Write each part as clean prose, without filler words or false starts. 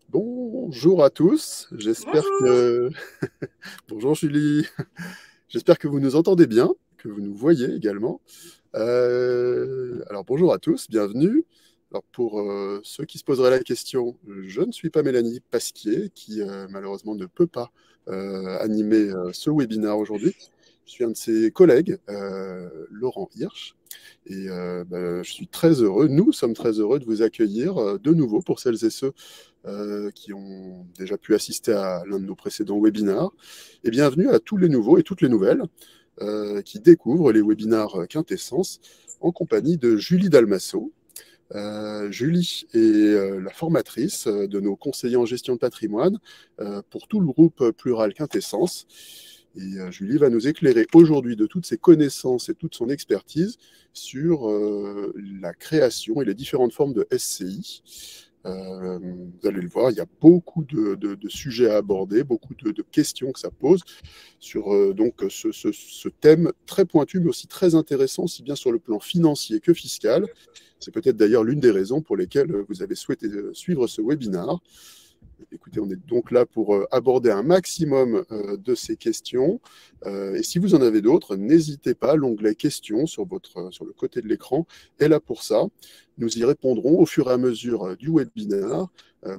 Bonjour à tous, j'espère Bonjour. que... Bonjour Julie, j'espère que vous nous entendez bien, que vous nous voyez également. Alors bonjour à tous, bienvenue. Alors pour ceux qui se poseraient la question, je ne suis pas Mélanie Pasquier, qui malheureusement ne peut pas animer ce webinaire aujourd'hui. Je suis un de ses collègues, Laurent Hirsch, et je suis très heureux, nous sommes très heureux de vous accueillir de nouveau pour celles et ceux qui ont déjà pu assister à l'un de nos précédents webinaires. Et bienvenue à tous les nouveaux et toutes les nouvelles qui découvrent les webinaires Quintessence en compagnie de Julie Dalmasso. Julie est la formatrice de nos conseillers en gestion de patrimoine pour tout le groupe Plural Quintessence. Et Julie va nous éclairer aujourd'hui de toutes ses connaissances et toute son expertise sur la création et les différentes formes de SCI. Vous allez le voir, il y a beaucoup de sujets à aborder, beaucoup de questions que ça pose sur donc ce thème très pointu, mais aussi très intéressant, aussi bien sur le plan financier que fiscal. C'est peut-être d'ailleurs l'une des raisons pour lesquelles vous avez souhaité suivre ce webinaire. Écoutez, on est donc là pour aborder un maximum de ces questions. Et si vous en avez d'autres, n'hésitez pas, l'onglet questions sur le côté de l'écran est là pour ça. Nous y répondrons au fur et à mesure du webinaire,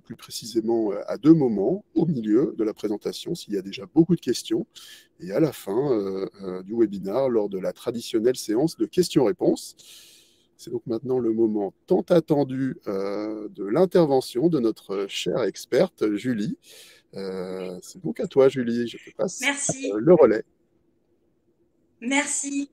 plus précisément à deux moments, au milieu de la présentation, s'il y a déjà beaucoup de questions, et à la fin du webinaire, lors de la traditionnelle séance de questions-réponses. C'est donc maintenant le moment tant attendu de l'intervention de notre chère experte Julie. C'est donc à toi, Julie. Je te passe Merci. le relais. Merci.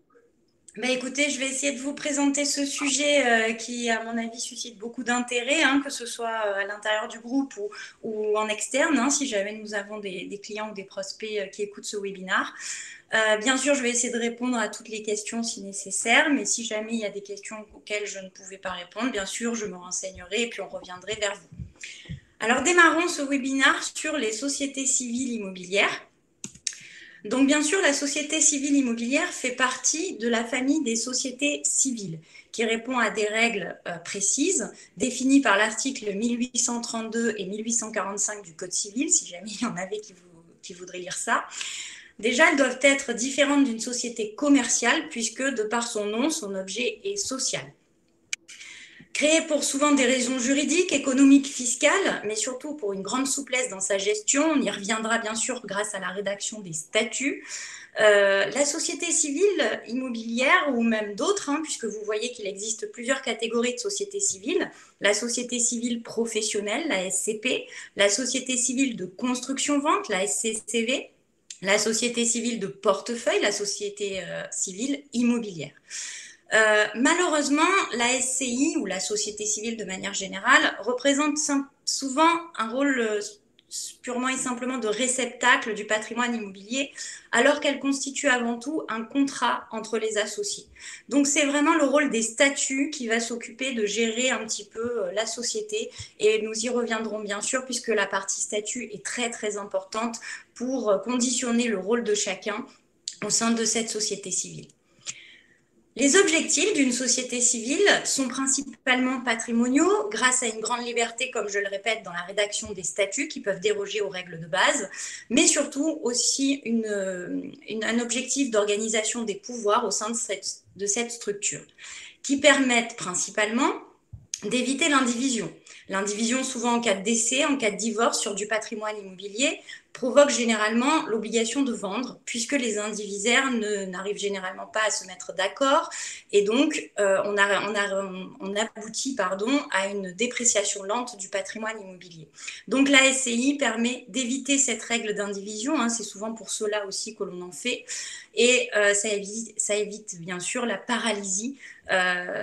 Écoutez, je vais essayer de vous présenter ce sujet qui, à mon avis, suscite beaucoup d'intérêt, hein, que ce soit à l'intérieur du groupe ou en externe, hein, si jamais nous avons des clients ou des prospects qui écoutent ce webinaire. Bien sûr, je vais essayer de répondre à toutes les questions si nécessaire, mais si jamais il y a des questions auxquelles je ne pouvais pas répondre, bien sûr, je me renseignerai et puis on reviendrait vers vous. Alors, démarrons ce webinaire sur les sociétés civiles immobilières. Donc bien sûr, la société civile immobilière fait partie de la famille des sociétés civiles qui répond à des règles précises définies par l'article 1832 et 1845 du Code civil, si jamais il y en avait qui voudraient lire ça. Déjà, elles doivent être différentes d'une société commerciale puisque de par son nom, son objet est social. Créée pour souvent des raisons juridiques, économiques, fiscales, mais surtout pour une grande souplesse dans sa gestion, on y reviendra bien sûr grâce à la rédaction des statuts. La société civile immobilière ou même d'autres, hein, puisque vous voyez qu'il existe plusieurs catégories de sociétés civiles, la société civile professionnelle, la SCP, la société civile de construction-vente, la SCCV, la société civile de portefeuille, la société civile immobilière. Malheureusement, la SCI ou la société civile de manière générale représente souvent un rôle purement et simplement de réceptacle du patrimoine immobilier, alors qu'elle constitue avant tout un contrat entre les associés. Donc c'est vraiment le rôle des statuts qui va s'occuper de gérer un petit peu la société, et nous y reviendrons bien sûr puisque la partie statut est très très importante pour conditionner le rôle de chacun au sein de cette société civile. Les objectifs d'une société civile sont principalement patrimoniaux, grâce à une grande liberté, comme je le répète, dans la rédaction des statuts qui peuvent déroger aux règles de base, mais surtout aussi un objectif d'organisation des pouvoirs au sein de cette structure, qui permettent principalement d'éviter l'indivision. L'indivision, souvent en cas de décès, en cas de divorce sur du patrimoine immobilier, provoque généralement l'obligation de vendre, puisque les indivisaires n'arrivent généralement pas à se mettre d'accord, et donc on aboutit à une dépréciation lente du patrimoine immobilier. Donc la SCI permet d'éviter cette règle d'indivision, hein, c'est souvent pour cela aussi que l'on en fait, et ça évite bien sûr la paralysie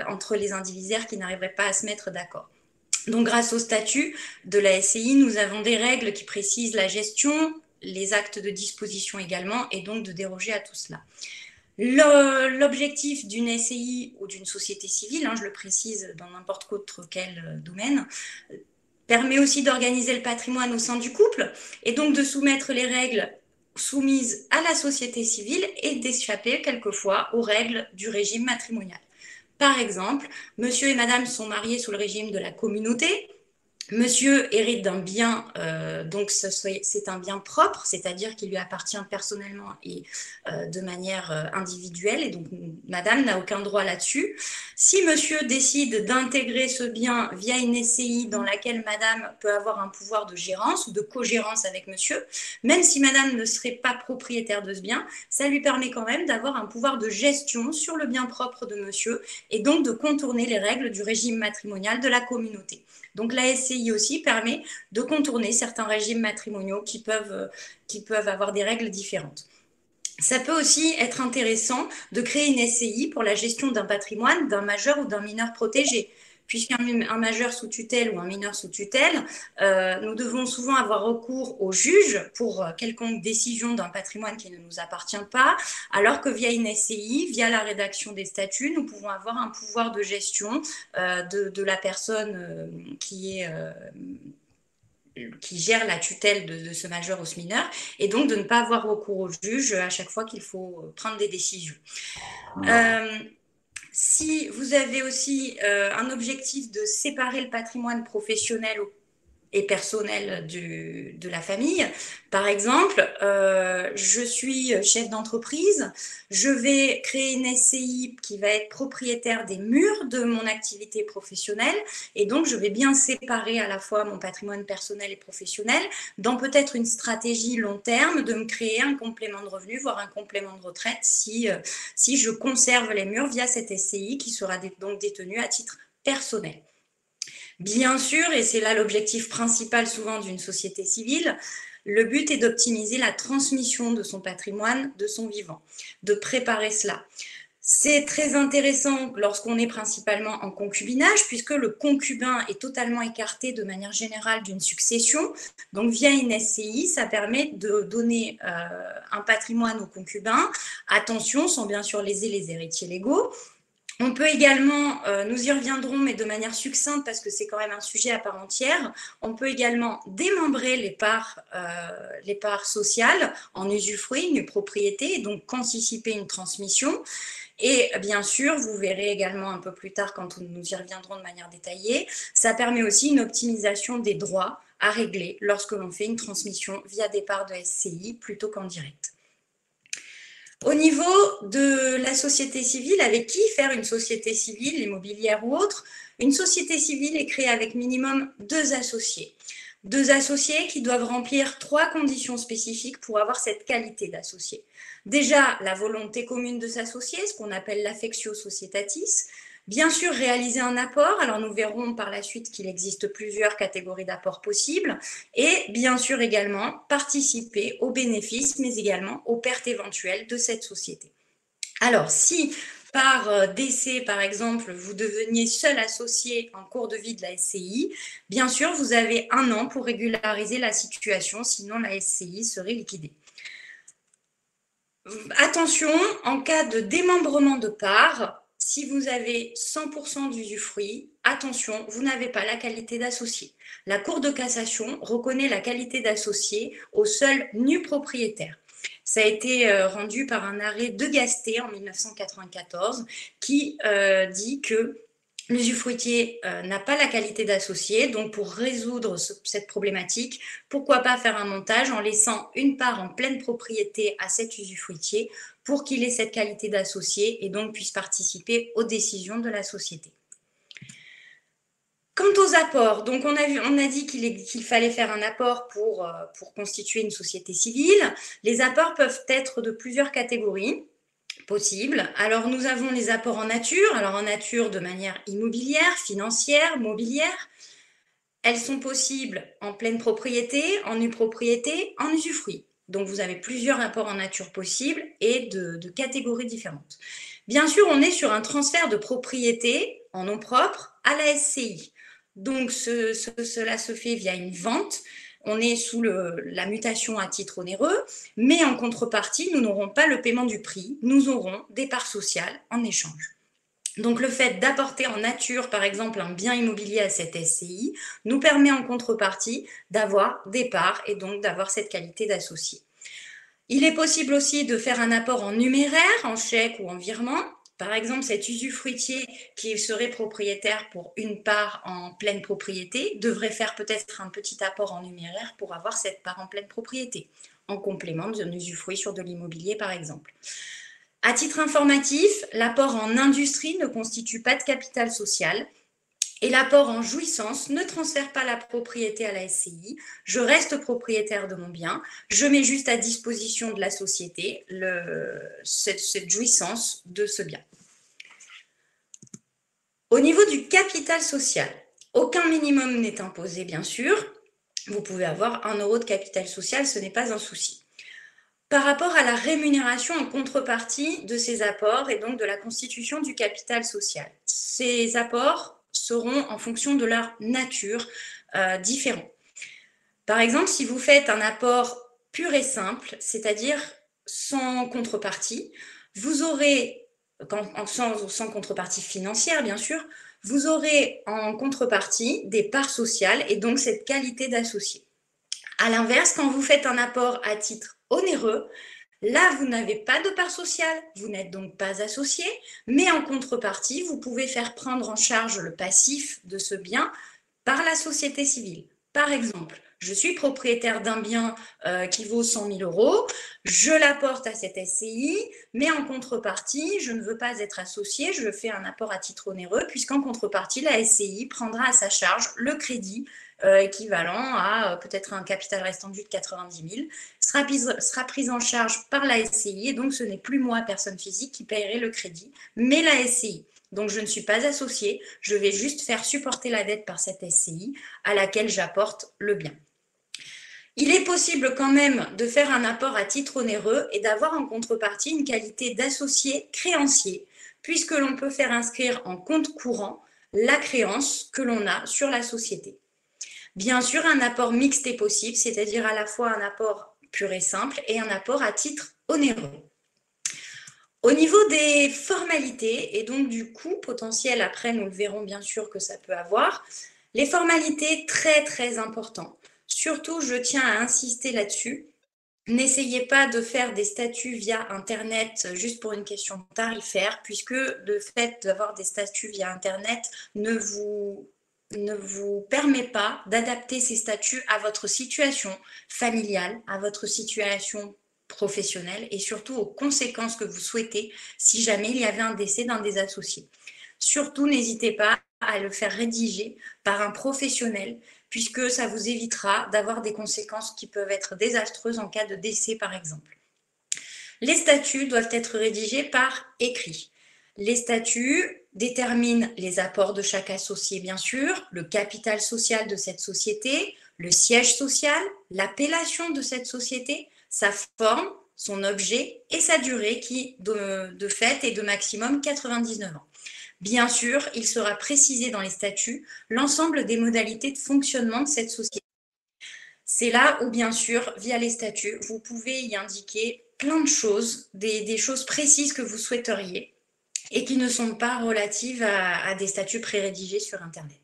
entre les indivisaires qui n'arriveraient pas à se mettre d'accord. Donc, grâce au statut de la SCI, nous avons des règles qui précisent la gestion, les actes de disposition également, et donc de déroger à tout cela. L'objectif d'une SCI ou d'une société civile, hein, je le précise dans n'importe quel domaine, permet aussi d'organiser le patrimoine au sein du couple, et donc de soumettre les règles soumises à la société civile et d'échapper quelquefois aux règles du régime matrimonial. Par exemple, monsieur et madame sont mariés sous le régime de la communauté. Monsieur hérite d'un bien, donc c'est un bien propre, c'est-à-dire qu'il lui appartient personnellement et de manière individuelle, et donc madame n'a aucun droit là-dessus. Si monsieur décide d'intégrer ce bien via une SCI dans laquelle madame peut avoir un pouvoir de gérance ou de co-gérance avec monsieur, même si madame ne serait pas propriétaire de ce bien, ça lui permet quand même d'avoir un pouvoir de gestion sur le bien propre de monsieur et donc de contourner les règles du régime matrimonial de la communauté. Donc la SCI aussi permet de contourner certains régimes matrimoniaux qui peuvent avoir des règles différentes. Ça peut aussi être intéressant de créer une SCI pour la gestion d'un patrimoine d'un majeur ou d'un mineur protégé. Puisqu'un majeur sous tutelle ou un mineur sous tutelle, nous devons souvent avoir recours au juge pour quelconque décision d'un patrimoine qui ne nous appartient pas, alors que via une SCI, via la rédaction des statuts, nous pouvons avoir un pouvoir de gestion de la personne qui gère la tutelle de ce majeur ou ce mineur, et donc de ne pas avoir recours au juge à chaque fois qu'il faut prendre des décisions. Si vous avez aussi un objectif de séparer le patrimoine professionnel et personnel de la famille. Par exemple, je suis chef d'entreprise, je vais créer une SCI qui va être propriétaire des murs de mon activité professionnelle et donc je vais bien séparer à la fois mon patrimoine personnel et professionnel dans peut-être une stratégie long terme de me créer un complément de revenu, voire un complément de retraite si je conserve les murs via cette SCI qui sera donc détenue à titre personnel. Bien sûr, et c'est là l'objectif principal souvent d'une société civile, le but est d'optimiser la transmission de son patrimoine, de son vivant, de préparer cela. C'est très intéressant lorsqu'on est principalement en concubinage, puisque le concubin est totalement écarté de manière générale d'une succession. Donc, via une SCI, ça permet de donner un patrimoine au concubin. Attention, sans bien sûr léser les héritiers légaux. On peut également, nous y reviendrons, mais de manière succincte, parce que c'est quand même un sujet à part entière, on peut également démembrer les parts sociales en usufruit, une propriété, et donc anticiper une transmission. Et bien sûr, vous verrez également un peu plus tard, quand nous y reviendrons de manière détaillée, ça permet aussi une optimisation des droits à régler lorsque l'on fait une transmission via des parts de SCI plutôt qu'en direct. Au niveau de la société civile, avec qui faire une société civile, immobilière ou autre? Une société civile est créée avec minimum 2 associés. 2 associés qui doivent remplir 3 conditions spécifiques pour avoir cette qualité d'associé. Déjà, la volonté commune de s'associer, ce qu'on appelle l'affectio societatis. Bien sûr, réaliser un apport, alors nous verrons par la suite qu'il existe plusieurs catégories d'apports possibles, et bien sûr également participer aux bénéfices, mais également aux pertes éventuelles de cette société. Alors, si par décès, par exemple, vous deveniez seul associé en cours de vie de la SCI, bien sûr, vous avez 1 an pour régulariser la situation, sinon la SCI serait liquidée. Attention, en cas de démembrement de parts, si vous avez 100% d'usufruit, attention, vous n'avez pas la qualité d'associé. La Cour de cassation reconnaît la qualité d'associé au seul nu propriétaire. Ça a été rendu par un arrêt de Gasté en 1994 qui dit que l'usufruitier n'a pas la qualité d'associé, donc pour résoudre cette problématique, pourquoi pas faire un montage en laissant une part en pleine propriété à cet usufruitier pour qu'il ait cette qualité d'associé et donc puisse participer aux décisions de la société. Quant aux apports, donc on a dit qu'il fallait faire un apport pour constituer une société civile. Les apports peuvent être de plusieurs catégories possibles. Alors, nous avons les apports en nature. Alors, en nature, de manière immobilière, financière, mobilière. Elles sont possibles en pleine propriété, en nue propriété, en usufruit. Donc, vous avez plusieurs apports en nature possibles et de catégories différentes. Bien sûr, on est sur un transfert de propriété en nom propre à la SCI. Donc, cela se fait via une vente. On est sous la mutation à titre onéreux, mais en contrepartie, nous n'aurons pas le paiement du prix, nous aurons des parts sociales en échange. Donc, le fait d'apporter en nature, par exemple, un bien immobilier à cette SCI, nous permet en contrepartie d'avoir des parts et donc d'avoir cette qualité d'associé. Il est possible aussi de faire un apport en numéraire, en chèque ou en virement. Par exemple, cet usufruitier qui serait propriétaire pour une part en pleine propriété devrait faire peut-être un petit apport en numéraire pour avoir cette part en pleine propriété, en complément d'un usufruit sur de l'immobilier, par exemple. À titre informatif, l'apport en industrie ne constitue pas de capital social et l'apport en jouissance ne transfère pas la propriété à la SCI. Je reste propriétaire de mon bien, je mets juste à disposition de la société cette jouissance de ce bien. Au niveau du capital social, aucun minimum n'est imposé, bien sûr. Vous pouvez avoir 1 euro de capital social, ce n'est pas un souci. Par rapport à la rémunération en contrepartie de ces apports et donc de la constitution du capital social, ces apports seront en fonction de leur nature différents. Par exemple, si vous faites un apport pur et simple, c'est-à-dire sans contrepartie, vous aurez, sans contrepartie financière bien sûr, vous aurez en contrepartie des parts sociales et donc cette qualité d'associé. À l'inverse, quand vous faites un apport à titre onéreux, là, vous n'avez pas de part sociale, vous n'êtes donc pas associé, mais en contrepartie, vous pouvez faire prendre en charge le passif de ce bien par la société civile. Par exemple, je suis propriétaire d'un bien qui vaut 100 000 euros, je l'apporte à cette SCI, mais en contrepartie, je ne veux pas être associé, je fais un apport à titre onéreux, puisqu'en contrepartie, la SCI prendra à sa charge le crédit équivalent à peut-être un capital restant dû de 90 000, sera prise en charge par la SCI, et donc ce n'est plus moi, personne physique, qui paierai le crédit, mais la SCI. Donc, je ne suis pas associée, je vais juste faire supporter la dette par cette SCI à laquelle j'apporte le bien. Il est possible quand même de faire un apport à titre onéreux et d'avoir en contrepartie une qualité d'associé créancier, puisque l'on peut faire inscrire en compte courant la créance que l'on a sur la société. Bien sûr, un apport mixte est possible, c'est-à-dire à la fois un apport pur et simple et un apport à titre onéreux. Au niveau des formalités et donc du coût potentiel, après nous le verrons bien sûr que ça peut avoir, les formalités très très importantes. Surtout, je tiens à insister là-dessus, n'essayez pas de faire des statuts via Internet juste pour une question tarifaire, puisque le fait d'avoir des statuts via Internet ne vous permet pas d'adapter ces statuts à votre situation familiale, à votre situation professionnelle et surtout aux conséquences que vous souhaitez si jamais il y avait un décès d'un des associés. Surtout, n'hésitez pas à le faire rédiger par un professionnel puisque ça vous évitera d'avoir des conséquences qui peuvent être désastreuses en cas de décès, par exemple. Les statuts doivent être rédigés par écrit. Les statuts déterminent les apports de chaque associé, bien sûr, le capital social de cette société, le siège social, l'appellation de cette société, sa forme, son objet et sa durée qui, de fait, est de maximum 99 ans. Bien sûr, il sera précisé dans les statuts l'ensemble des modalités de fonctionnement de cette société. C'est là où, bien sûr, via les statuts, vous pouvez y indiquer plein de choses, des choses précises que vous souhaiteriez et qui ne sont pas relatives à des statuts pré-rédigés sur Internet.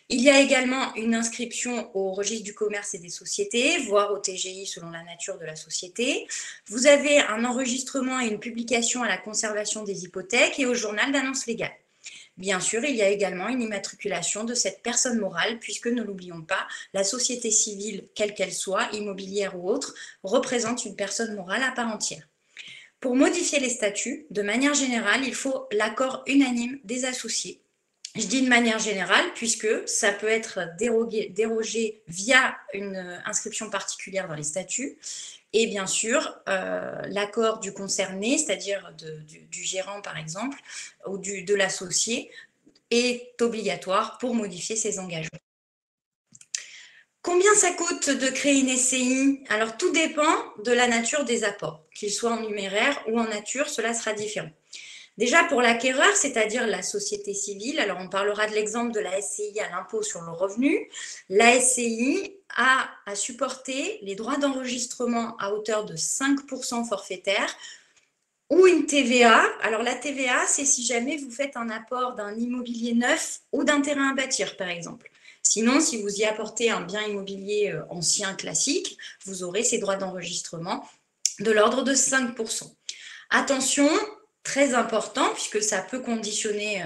Il y a également une inscription au registre du commerce et des sociétés, voire au TGI selon la nature de la société. Vous avez un enregistrement et une publication à la conservation des hypothèques et au journal d'annonce légale. Bien sûr, il y a également une immatriculation de cette personne morale, puisque, ne l'oublions pas, la société civile, quelle qu'elle soit, immobilière ou autre, représente une personne morale à part entière. Pour modifier les statuts, de manière générale, il faut l'accord unanime des associés. Je dis de manière générale puisque ça peut être dérogé via une inscription particulière dans les statuts et bien sûr l'accord du concerné, c'est-à-dire du gérant par exemple ou de l'associé est obligatoire pour modifier ses engagements. Combien ça coûte de créer une SCI? Alors, tout dépend de la nature des apports. Qu'ils soient en numéraire ou en nature, cela sera différent. Déjà, pour l'acquéreur, c'est-à-dire la société civile, alors on parlera de l'exemple de la SCI à l'impôt sur le revenu. La SCI a à supporter les droits d'enregistrement à hauteur de 5% forfaitaire ou une TVA. Alors, la TVA, c'est si jamais vous faites un apport d'un immobilier neuf ou d'un terrain à bâtir, par exemple. Sinon, si vous y apportez un bien immobilier ancien classique, vous aurez ces droits d'enregistrement de l'ordre de 5%. Attention, très important puisque ça peut conditionner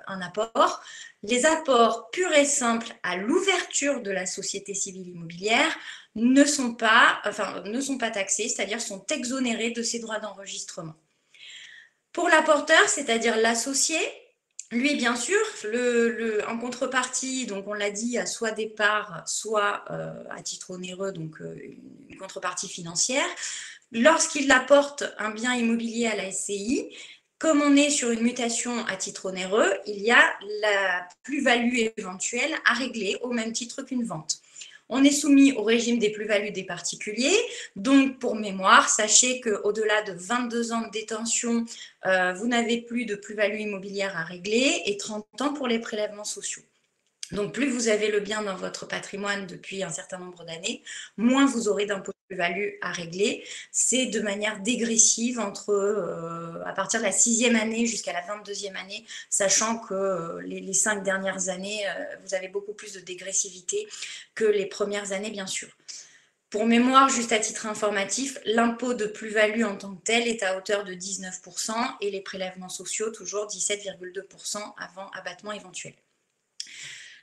un apport. Les apports purs et simples à l'ouverture de la société civile immobilière ne sont pas taxés, c'est-à-dire sont exonérés de ces droits d'enregistrement. Pour l'apporteur, c'est-à-dire l'associé, lui, bien sûr, en contrepartie, donc on l'a dit, à soit des parts, soit à titre onéreux, donc une contrepartie financière. Lorsqu'il apporte un bien immobilier à la SCI, comme on est sur une mutation à titre onéreux, il y a la plus-value éventuelle à régler au même titre qu'une vente. On est soumis au régime des plus-values des particuliers. Donc, pour mémoire, sachez qu'au-delà de 22 ans de détention, vous n'avez plus de plus-value immobilière à régler et 30 ans pour les prélèvements sociaux. Donc, plus vous avez le bien dans votre patrimoine depuis un certain nombre d'années, moins vous aurez d'impôt de plus-value à régler. C'est de manière dégressive à partir de la 6e année jusqu'à la 22e année, sachant que les 5 dernières années, vous avez beaucoup plus de dégressivité que les premières années, bien sûr. Pour mémoire, juste à titre informatif, l'impôt de plus-value en tant que tel est à hauteur de 19% et les prélèvements sociaux toujours 17,2% avant abattement éventuel.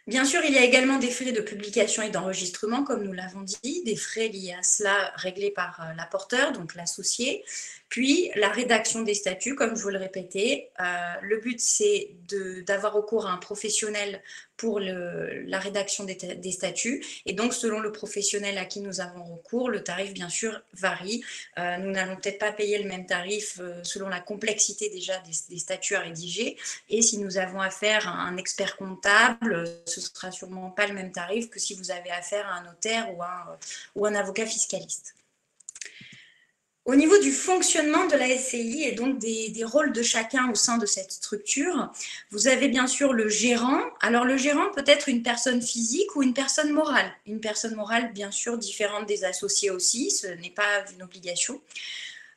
Bien sûr, il y a également des frais de publication et d'enregistrement, comme nous l'avons dit, des frais liés à cela réglés par l'apporteur, donc l'associé, puis la rédaction des statuts, comme je vous le répétais. Le but, c'est d'avoir recours à un professionnel pour la rédaction des statuts. Et donc, selon le professionnel à qui nous avons recours, le tarif, bien sûr, varie. Nous n'allons peut-être pas payer le même tarif selon la complexité déjà des statuts à rédiger. Et si nous avons affaire à un expert comptable, ce ne sera sûrement pas le même tarif que si vous avez affaire à un notaire ou un avocat fiscaliste. Au niveau du fonctionnement de la SCI et donc des rôles de chacun au sein de cette structure, vous avez bien sûr le gérant. Alors le gérant peut être une personne physique ou une personne morale. Une personne morale, bien sûr, différente des associés aussi, ce n'est pas une obligation.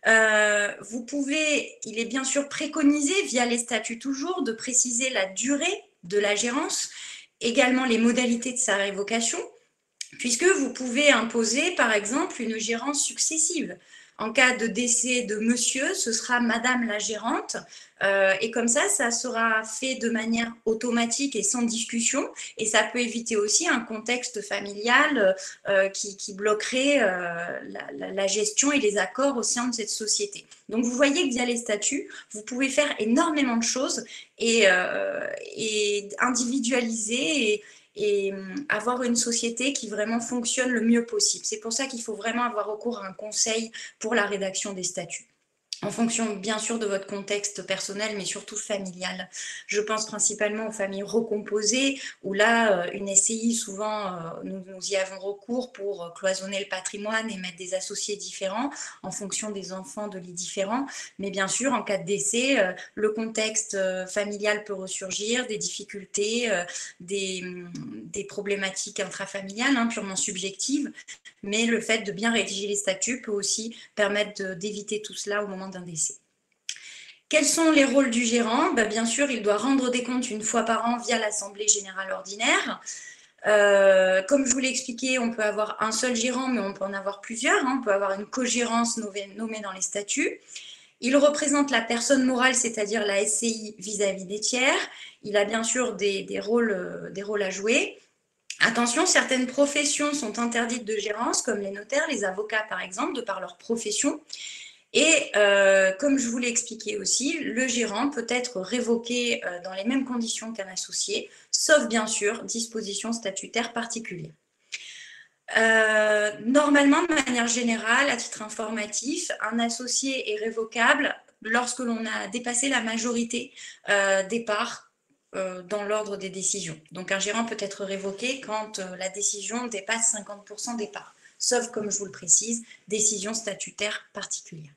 Il est bien sûr préconisé via les statuts toujours de préciser la durée de la gérance, également les modalités de sa révocation, puisque vous pouvez imposer par exemple une gérance successive. En cas de décès de monsieur, ce sera madame la gérante. Et comme ça sera fait de manière automatique et sans discussion. Et ça peut éviter aussi un contexte familial qui bloquerait la gestion et les accords au sein de cette société. Donc, vous voyez que via les statuts, vous pouvez faire énormément de choses et individualiser et avoir une société qui vraiment fonctionne le mieux possible. C'est pour ça qu'il faut vraiment avoir recours à un conseil pour la rédaction des statuts. En fonction, bien sûr, de votre contexte personnel, mais surtout familial. Je pense principalement aux familles recomposées, où là, une SCI, souvent, nous y avons recours pour cloisonner le patrimoine et mettre des associés différents en fonction des enfants de lits différents. Mais bien sûr, en cas de décès, le contexte familial peut ressurgir, des difficultés, des problématiques intrafamiliales, purement subjectives. Mais le fait de bien rédiger les statuts peut aussi permettre d'éviter tout cela au moment d'un décès. Quels sont les rôles du gérant ? Bien sûr, il doit rendre des comptes une fois par an via l'Assemblée générale ordinaire. Comme je vous l'ai expliqué, on peut avoir un seul gérant, mais on peut en avoir plusieurs. On peut avoir une co-gérance nommée dans les statuts. Il représente la personne morale, c'est-à-dire la SCI vis-à-vis des tiers. Il a bien sûr des rôles à jouer. Attention, certaines professions sont interdites de gérance, comme les notaires, les avocats par exemple, de par leur profession. Et comme je vous l'ai expliqué aussi, le gérant peut être révoqué dans les mêmes conditions qu'un associé, sauf bien sûr dispositions statutaires particulières. Normalement, de manière générale, à titre informatif, un associé est révocable lorsque l'on a dépassé la majorité des parts dans l'ordre des décisions. Donc, un gérant peut être révoqué quand la décision dépasse 50% des parts, sauf, comme je vous le précise, décision statutaire particulière.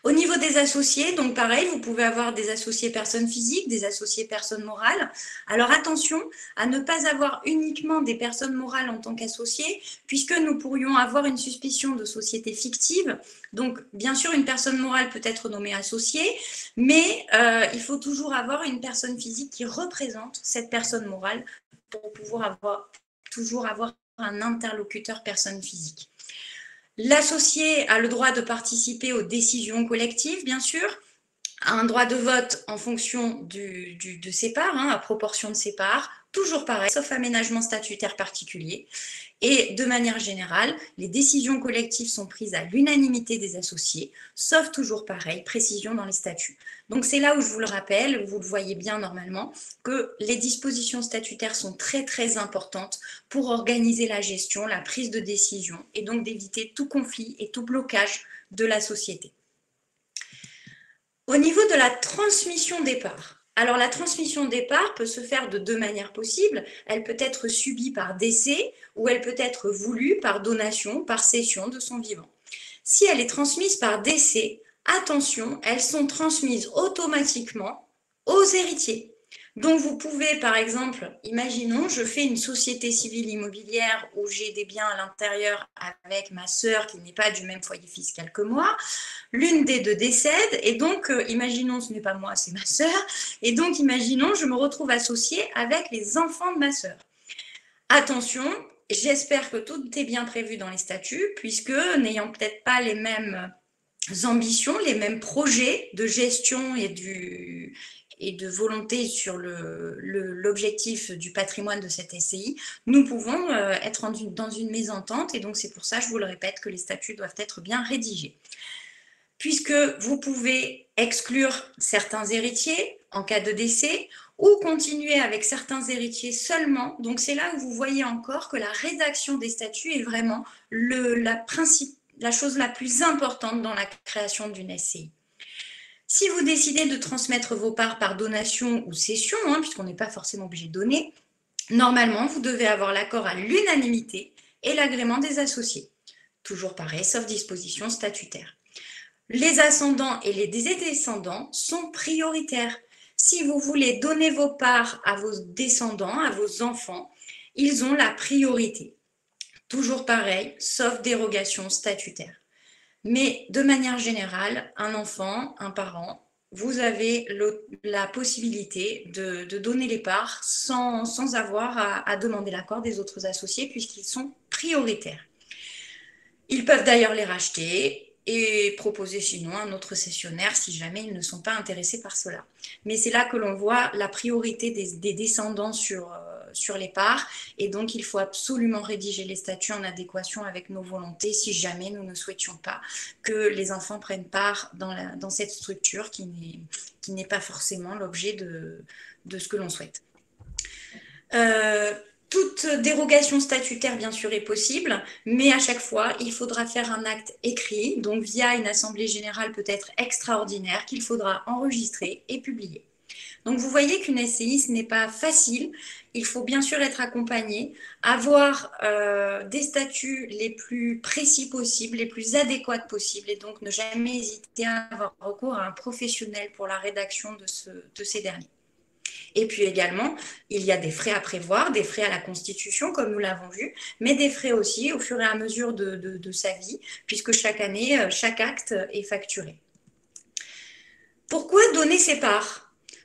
Au niveau des associés, donc pareil, vous pouvez avoir des associés personnes physiques, des associés personnes morales. Alors attention à ne pas avoir uniquement des personnes morales en tant qu'associés, puisque nous pourrions avoir une suspicion de société fictive. Donc bien sûr, une personne morale peut être nommée associée, mais il faut toujours avoir une personne physique qui représente cette personne morale pour pouvoir toujours avoir un interlocuteur personne physique. L'associé a le droit de participer aux décisions collectives, bien sûr, un droit de vote en fonction de ses parts, à proportion de ses parts, toujours pareil, sauf aménagement statutaire particulier. Et de manière générale, les décisions collectives sont prises à l'unanimité des associés, sauf toujours pareil, précision dans les statuts. Donc c'est là où je vous le rappelle, vous le voyez bien normalement, que les dispositions statutaires sont très très importantes pour organiser la gestion, la prise de décision et donc d'éviter tout conflit et tout blocage de la société. Au niveau de la transmission des parts, alors la transmission des parts peut se faire de deux manières possibles. Elle peut être subie par décès ou elle peut être voulue par donation, par cession de son vivant. Si elle est transmise par décès, attention, elles sont transmises automatiquement aux héritiers. Donc vous pouvez, par exemple, imaginons, je fais une société civile immobilière où j'ai des biens à l'intérieur avec ma sœur qui n'est pas du même foyer fiscal que moi. L'une des deux décède et donc, imaginons, ce n'est pas moi, c'est ma sœur. Et donc, imaginons, je me retrouve associée avec les enfants de ma sœur. Attention, j'espère que tout est bien prévu dans les statuts, puisque n'ayant peut-être pas les mêmes ambitions, les mêmes projets de gestion et de volonté sur l'objectif du patrimoine de cette SCI, nous pouvons être dans une mésentente et donc c'est pour ça, je vous le répète, que les statuts doivent être bien rédigés. Puisque vous pouvez exclure certains héritiers en cas de décès ou continuer avec certains héritiers seulement. Donc c'est là où vous voyez encore que la rédaction des statuts est vraiment la chose la plus importante dans la création d'une SCI. Si vous décidez de transmettre vos parts par donation ou cession, puisqu'on n'est pas forcément obligé de donner, normalement, vous devez avoir l'accord à l'unanimité et l'agrément des associés. Toujours pareil, sauf disposition statutaire. Les ascendants et les descendants sont prioritaires. Si vous voulez donner vos parts à vos descendants, à vos enfants, ils ont la priorité. Toujours pareil, sauf dérogation statutaire. Mais de manière générale, un enfant, un parent, vous avez la possibilité de donner les parts sans avoir à demander l'accord des autres associés puisqu'ils sont prioritaires. Ils peuvent d'ailleurs les racheter et proposer sinon un autre cessionnaire si jamais ils ne sont pas intéressés par cela. Mais c'est là que l'on voit la priorité des descendants sur les parts et donc il faut absolument rédiger les statuts en adéquation avec nos volontés si jamais nous ne souhaitions pas que les enfants prennent part dans cette structure qui n'est pas forcément l'objet de ce que l'on souhaite. Toute dérogation statutaire, bien sûr, est possible, mais à chaque fois, il faudra faire un acte écrit, donc via une assemblée générale peut-être extraordinaire, qu'il faudra enregistrer et publier. Donc, vous voyez qu'une SCI, ce n'est pas facile. Il faut bien sûr être accompagné, avoir des statuts les plus précis possibles, les plus adéquats possibles, et donc ne jamais hésiter à avoir recours à un professionnel pour la rédaction de ces derniers. Et puis également, il y a des frais à prévoir, des frais à la constitution, comme nous l'avons vu, mais des frais aussi au fur et à mesure de sa vie, puisque chaque année, chaque acte est facturé. Pourquoi donner ses parts ?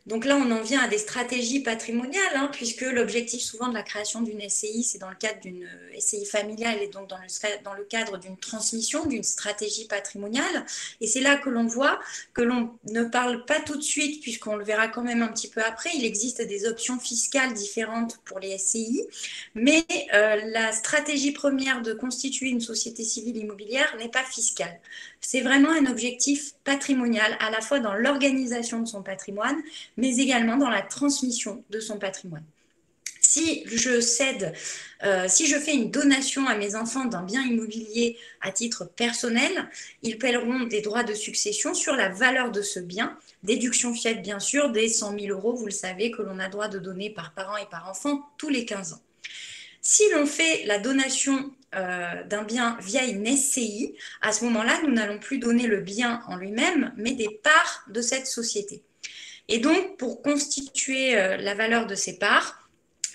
Donc là, on en vient à des stratégies patrimoniales, puisque l'objectif souvent de la création d'une SCI, c'est dans le cadre d'une SCI familiale et donc dans le cadre d'une transmission, d'une stratégie patrimoniale. Et c'est là que l'on voit que l'on ne parle pas tout de suite, puisqu'on le verra quand même un petit peu après. Il existe des options fiscales différentes pour les SCI, mais la stratégie première de constituer une société civile immobilière n'est pas fiscale. C'est vraiment un objectif patrimonial, à la fois dans l'organisation de son patrimoine, mais également dans la transmission de son patrimoine. Si je fais une donation à mes enfants d'un bien immobilier à titre personnel, ils paieront des droits de succession sur la valeur de ce bien, déduction faite bien sûr des 100 000 euros, vous le savez, que l'on a droit de donner par parent et par enfant tous les 15 ans. Si l'on fait la donation d'un bien via une SCI, à ce moment-là, nous n'allons plus donner le bien en lui-même, mais des parts de cette société. Et donc, pour constituer la valeur de ces parts,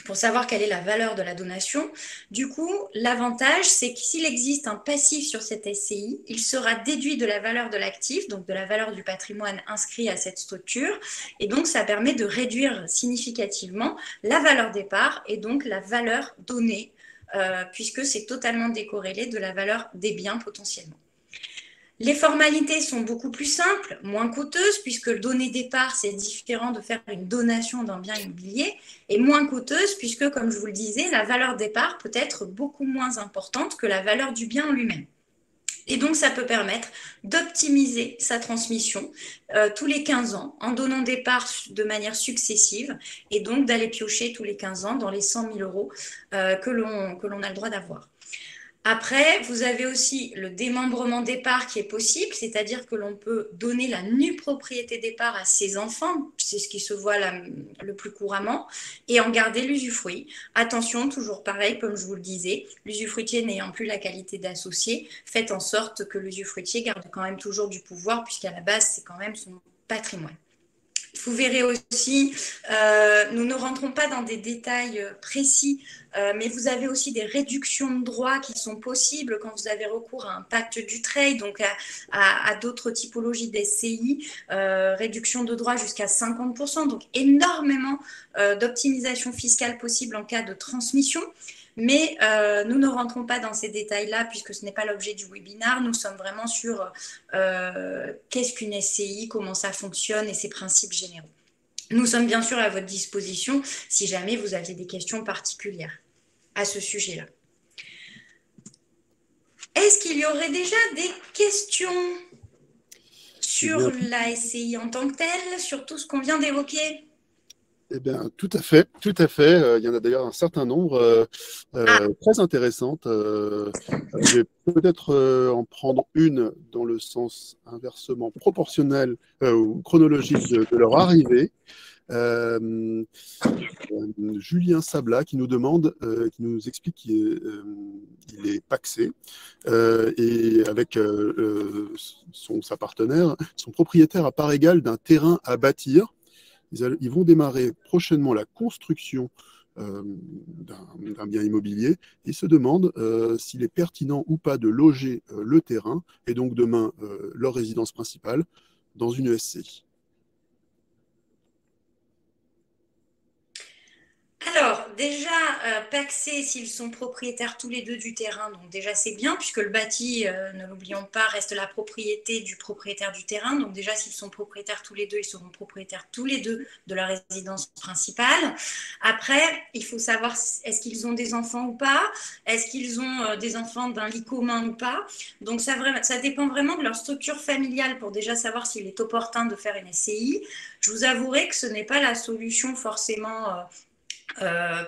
pour savoir quelle est la valeur de la donation, du coup, l'avantage, c'est que s'il existe un passif sur cette SCI, il sera déduit de la valeur de l'actif, donc de la valeur du patrimoine inscrit à cette structure. Et donc, ça permet de réduire significativement la valeur des parts et donc la valeur donnée, puisque c'est totalement décorrélé de la valeur des biens potentiellement. Les formalités sont beaucoup plus simples, moins coûteuses, puisque le donner départ, c'est différent de faire une donation d'un bien immobilier, et moins coûteuse, puisque, comme je vous le disais, la valeur départ peut être beaucoup moins importante que la valeur du bien en lui-même. Et donc, ça peut permettre d'optimiser sa transmission tous les 15 ans en donnant des parts de manière successive et donc d'aller piocher tous les 15 ans dans les 100 000 euros que l'on a le droit d'avoir. Après, vous avez aussi le démembrement des parts qui est possible, c'est-à-dire que l'on peut donner la nue propriété des parts à ses enfants, c'est ce qui se voit le plus couramment, et en garder l'usufruit. Attention, toujours pareil, comme je vous le disais, l'usufruitier n'ayant plus la qualité d'associé, faites en sorte que l'usufruitier garde quand même toujours du pouvoir, puisqu'à la base, c'est quand même son patrimoine. Vous verrez aussi, nous ne rentrons pas dans des détails précis, mais vous avez aussi des réductions de droits qui sont possibles quand vous avez recours à un pacte du trade, donc à d'autres typologies d'SCI, réduction de droits jusqu'à 50%, donc énormément d'optimisation fiscale possible en cas de transmission. Mais nous ne rentrons pas dans ces détails-là puisque ce n'est pas l'objet du webinaire. Nous sommes vraiment sur qu'est-ce qu'une SCI, comment ça fonctionne et ses principes généraux. Nous sommes bien sûr à votre disposition si jamais vous aviez des questions particulières à ce sujet-là. Est-ce qu'il y aurait déjà des questions sur la SCI en tant que telle, sur tout ce qu'on vient d'évoquer ? Eh bien, tout à fait, tout à fait. Il y en a d'ailleurs un certain nombre très intéressantes. Je vais peut-être en prendre une dans le sens inversement proportionnel ou chronologique de leur arrivée. Julien Sabla qui nous demande, qui nous explique qu'il est pacsé et avec sa partenaire, son propriétaire à part égale d'un terrain à bâtir. Ils vont démarrer prochainement la construction d'un bien immobilier et se demandent s'il est pertinent ou pas de loger le terrain et donc demain leur résidence principale dans une SCI. Alors, déjà, pacsés s'ils sont propriétaires tous les deux du terrain, donc déjà c'est bien, puisque le bâti, ne l'oublions pas, reste la propriété du propriétaire du terrain. Donc déjà, s'ils sont propriétaires tous les deux, ils seront propriétaires tous les deux de la résidence principale. Après, il faut savoir est-ce qu'ils ont des enfants ou pas, est-ce qu'ils ont des enfants d'un lit commun ou pas. Donc ça dépend vraiment de leur structure familiale pour déjà savoir s'il est opportun de faire une SCI. Je vous avouerai que ce n'est pas la solution forcément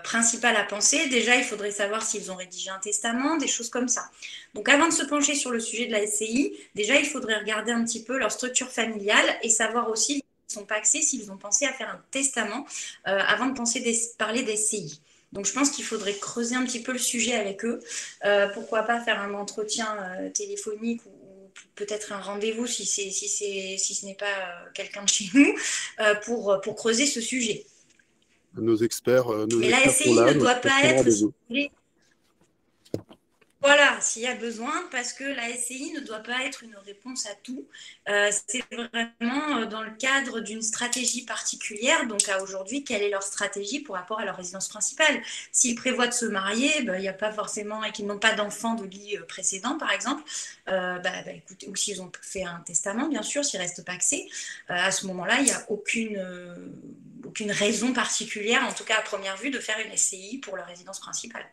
principal à penser. Déjà, il faudrait savoir s'ils ont rédigé un testament, des choses comme ça. Donc, avant de se pencher sur le sujet de la SCI, déjà, il faudrait regarder un petit peu leur structure familiale et savoir aussi s'ils ne sont pas axés, s'ils ont pensé à faire un testament avant de parler des SCI. Donc, je pense qu'il faudrait creuser un petit peu le sujet avec eux. Pourquoi pas faire un entretien téléphonique ou peut-être un rendez-vous si ce n'est pas quelqu'un de chez nous pour creuser ce sujet. Nos experts, Mais la SCI là, ne doit pas être ciblée. Voilà, s'il y a besoin, parce que la SCI ne doit pas être une réponse à tout. C'est vraiment dans le cadre d'une stratégie particulière. Donc, à aujourd'hui, quelle est leur stratégie pour rapport à leur résidence principale? S'ils prévoient de se marier, il n'y a pas forcément, et qu'ils n'ont pas d'enfants de lit précédent, par exemple, écoutez, ou s'ils ont fait un testament, bien sûr, s'ils restent pacsés, à ce moment-là, il n'y a aucune raison particulière, en tout cas à première vue, de faire une SCI pour leur résidence principale.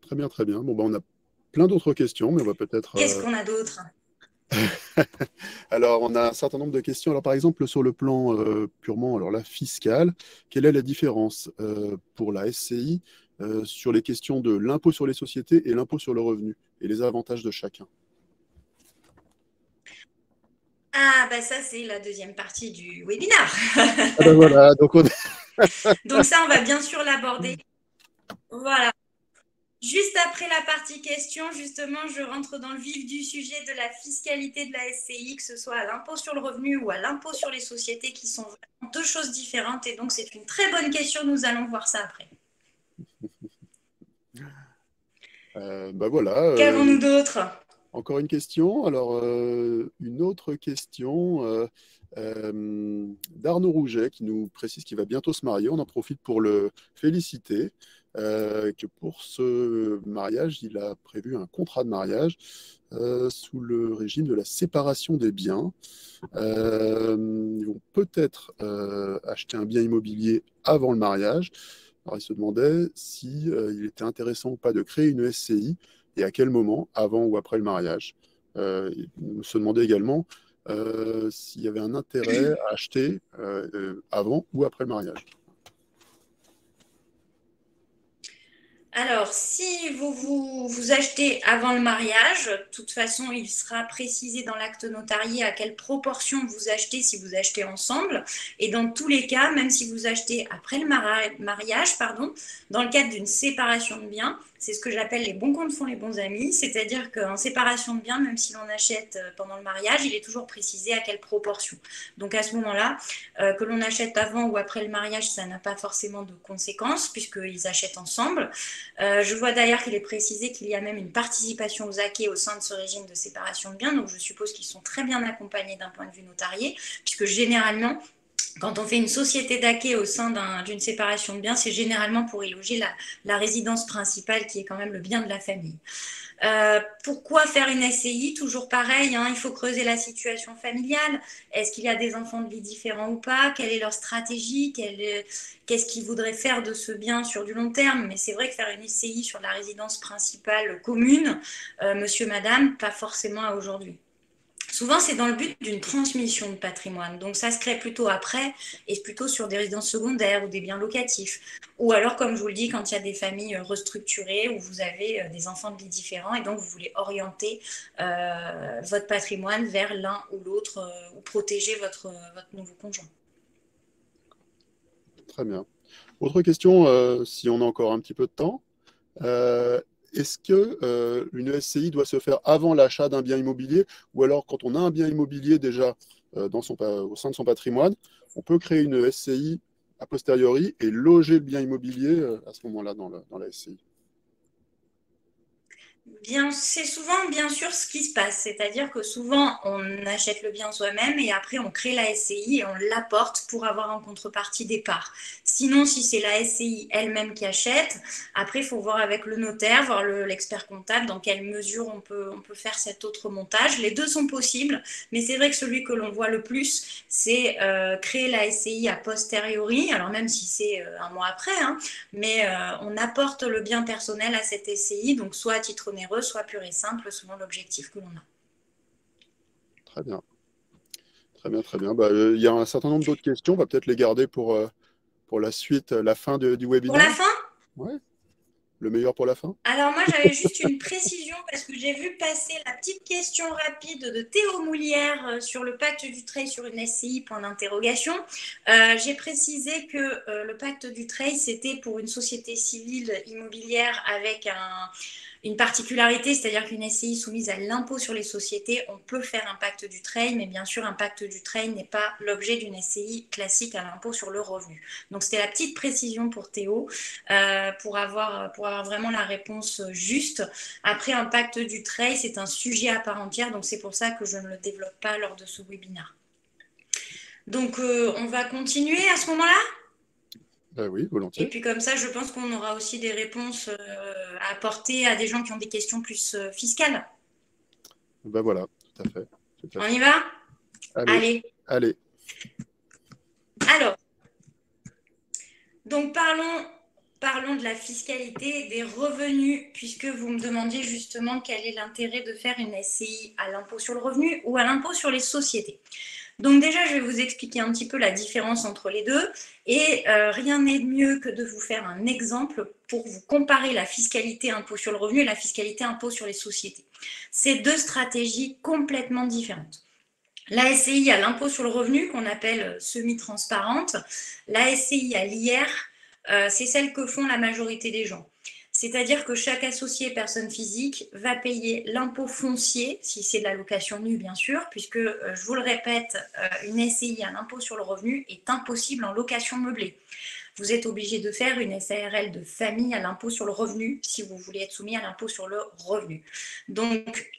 Très bien, très bien. Bon, on a plein d'autres questions, mais on va peut-être... Qu'est-ce qu'on a d'autre? Alors, on a un certain nombre de questions. Alors, par exemple, sur le plan purement fiscal, quelle est la différence pour la SCI sur les questions de l'impôt sur les sociétés et l'impôt sur le revenu et les avantages de chacun? Ah, ça, c'est la deuxième partie du webinaire. Voilà, donc Donc ça, on va bien sûr l'aborder. Voilà. Juste après la partie question, justement, je rentre dans le vif du sujet de la fiscalité de la SCI, que ce soit à l'impôt sur le revenu ou à l'impôt sur les sociétés, qui sont vraiment deux choses différentes. Et donc, c'est une très bonne question. Nous allons voir ça après. Voilà. Qu'avons-nous d'autre? Encore une question. Alors, une autre question. d'Arnaud Rouget qui nous précise qu'il va bientôt se marier. On en profite pour le féliciter, que pour ce mariage, il a prévu un contrat de mariage sous le régime de la séparation des biens. Ils vont peut-être acheter un bien immobilier avant le mariage. Alors, il se demandait si il était intéressant ou pas de créer une SCI et à quel moment, avant ou après le mariage. Il se demandait également s'il y avait un intérêt à acheter avant ou après le mariage. Alors, si vous achetez avant le mariage, de toute façon, il sera précisé dans l'acte notarié à quelle proportion vous achetez si vous achetez ensemble. Et dans tous les cas, même si vous achetez après le mariage, pardon, dans le cadre d'une séparation de biens, c'est ce que j'appelle les bons comptes font les bons amis, c'est-à-dire qu'en séparation de biens, même si l'on achète pendant le mariage, il est toujours précisé à quelle proportion. Donc à ce moment-là, que l'on achète avant ou après le mariage, ça n'a pas forcément de conséquences puisqu'ils achètent ensemble. Je vois d'ailleurs qu'il est précisé qu'il y a même une participation aux acquis au sein de ce régime de séparation de biens, donc je suppose qu'ils sont très bien accompagnés d'un point de vue notarié, puisque généralement, quand on fait une société d'acquis au sein d'une séparation de biens, c'est généralement pour y loger la résidence principale qui est quand même le bien de la famille. Pourquoi faire une SCI? Toujours pareil, hein, il faut creuser la situation familiale. Est-ce qu'il y a des enfants de vie différents ou pas? Quelle est leur stratégie? Qu'est-ce qu'ils voudraient faire de ce bien sur du long terme? Mais c'est vrai que faire une SCI sur la résidence principale commune, monsieur, madame, pas forcément à aujourd'hui. Souvent, c'est dans le but d'une transmission de patrimoine. Donc, ça se crée plutôt après et plutôt sur des résidences secondaires ou des biens locatifs. Ou alors, comme je vous le dis, quand il y a des familles restructurées où vous avez des enfants de vie différents et donc vous voulez orienter votre patrimoine vers l'un ou l'autre ou protéger votre nouveau conjoint. Très bien. Autre question, si on a encore un petit peu de temps. Est-ce que une SCI doit se faire avant l'achat d'un bien immobilier ou alors quand on a un bien immobilier déjà au sein de son patrimoine, on peut créer une SCI a posteriori et loger le bien immobilier à ce moment-là dans la SCI? Bien, c'est souvent bien sûr ce qui se passe, c'est-à-dire que souvent on achète le bien soi-même et après on crée la SCI et on l'apporte pour avoir en contrepartie des parts. Sinon, si c'est la SCI elle-même qui achète, après il faut voir avec le notaire, voir l'expert comptable dans quelle mesure on peut faire cet autre montage. Les deux sont possibles, mais c'est vrai que celui que l'on voit le plus, c'est créer la SCI a posteriori, alors même si c'est un mois après, hein, mais on apporte le bien personnel à cette SCI, donc soit à titre onéreux, soit pur et simple, selon l'objectif que l'on a. Très bien. Très bien, très bien. Bah, il y a un certain nombre d'autres questions. On va peut-être les garder pour la suite, la fin du Pour la webinaire. fin, Ouais, le meilleur pour la fin. alors moi j'avais juste une précision parce que j'ai vu passer la petite question rapide de Théo Moulière sur le pacte du Trade sur une SCI, point d'interrogation. J'ai précisé que le pacte du Trade c'était pour une société civile immobilière avec une particularité, c'est-à-dire qu'une SCI soumise à l'impôt sur les sociétés, on peut faire un pacte du trade, mais bien sûr, un pacte du trade n'est pas l'objet d'une SCI classique à l'impôt sur le revenu. Donc, c'était la petite précision pour Théo, pour avoir vraiment la réponse juste. Après, un pacte du trade, c'est un sujet à part entière, donc c'est pour ça que je ne le développe pas lors de ce webinaire. Donc, on va continuer à ce moment-là. Oui, Et volontiers. puis comme ça, je pense qu'on aura aussi des réponses à apporter à des gens qui ont des questions plus fiscales. Ben voilà, tout à fait. Tout à On fait. y va? Allez, Allez. allez. Alors, donc parlons de la fiscalité et des revenus, puisque vous me demandiez justement quel est l'intérêt de faire une SCI à l'impôt sur le revenu ou à l'impôt sur les sociétés. Donc déjà, je vais vous expliquer un petit peu la différence entre les deux. Et rien n'est mieux que de vous faire un exemple pour vous comparer la fiscalité impôt sur le revenu et la fiscalité impôt sur les sociétés. C'est deux stratégies complètement différentes. La SCI à l'impôt sur le revenu, qu'on appelle semi-transparente, la SCI à l'IR, c'est celle que font la majorité des gens. C'est-à-dire que chaque associé personne physique va payer l'impôt foncier, si c'est de la location nue bien sûr, puisque, je vous le répète, une SCI à l'impôt sur le revenu est impossible en location meublée. Vous êtes obligé de faire une SARL de famille à l'impôt sur le revenu si vous voulez être soumis à l'impôt sur le revenu. Donc,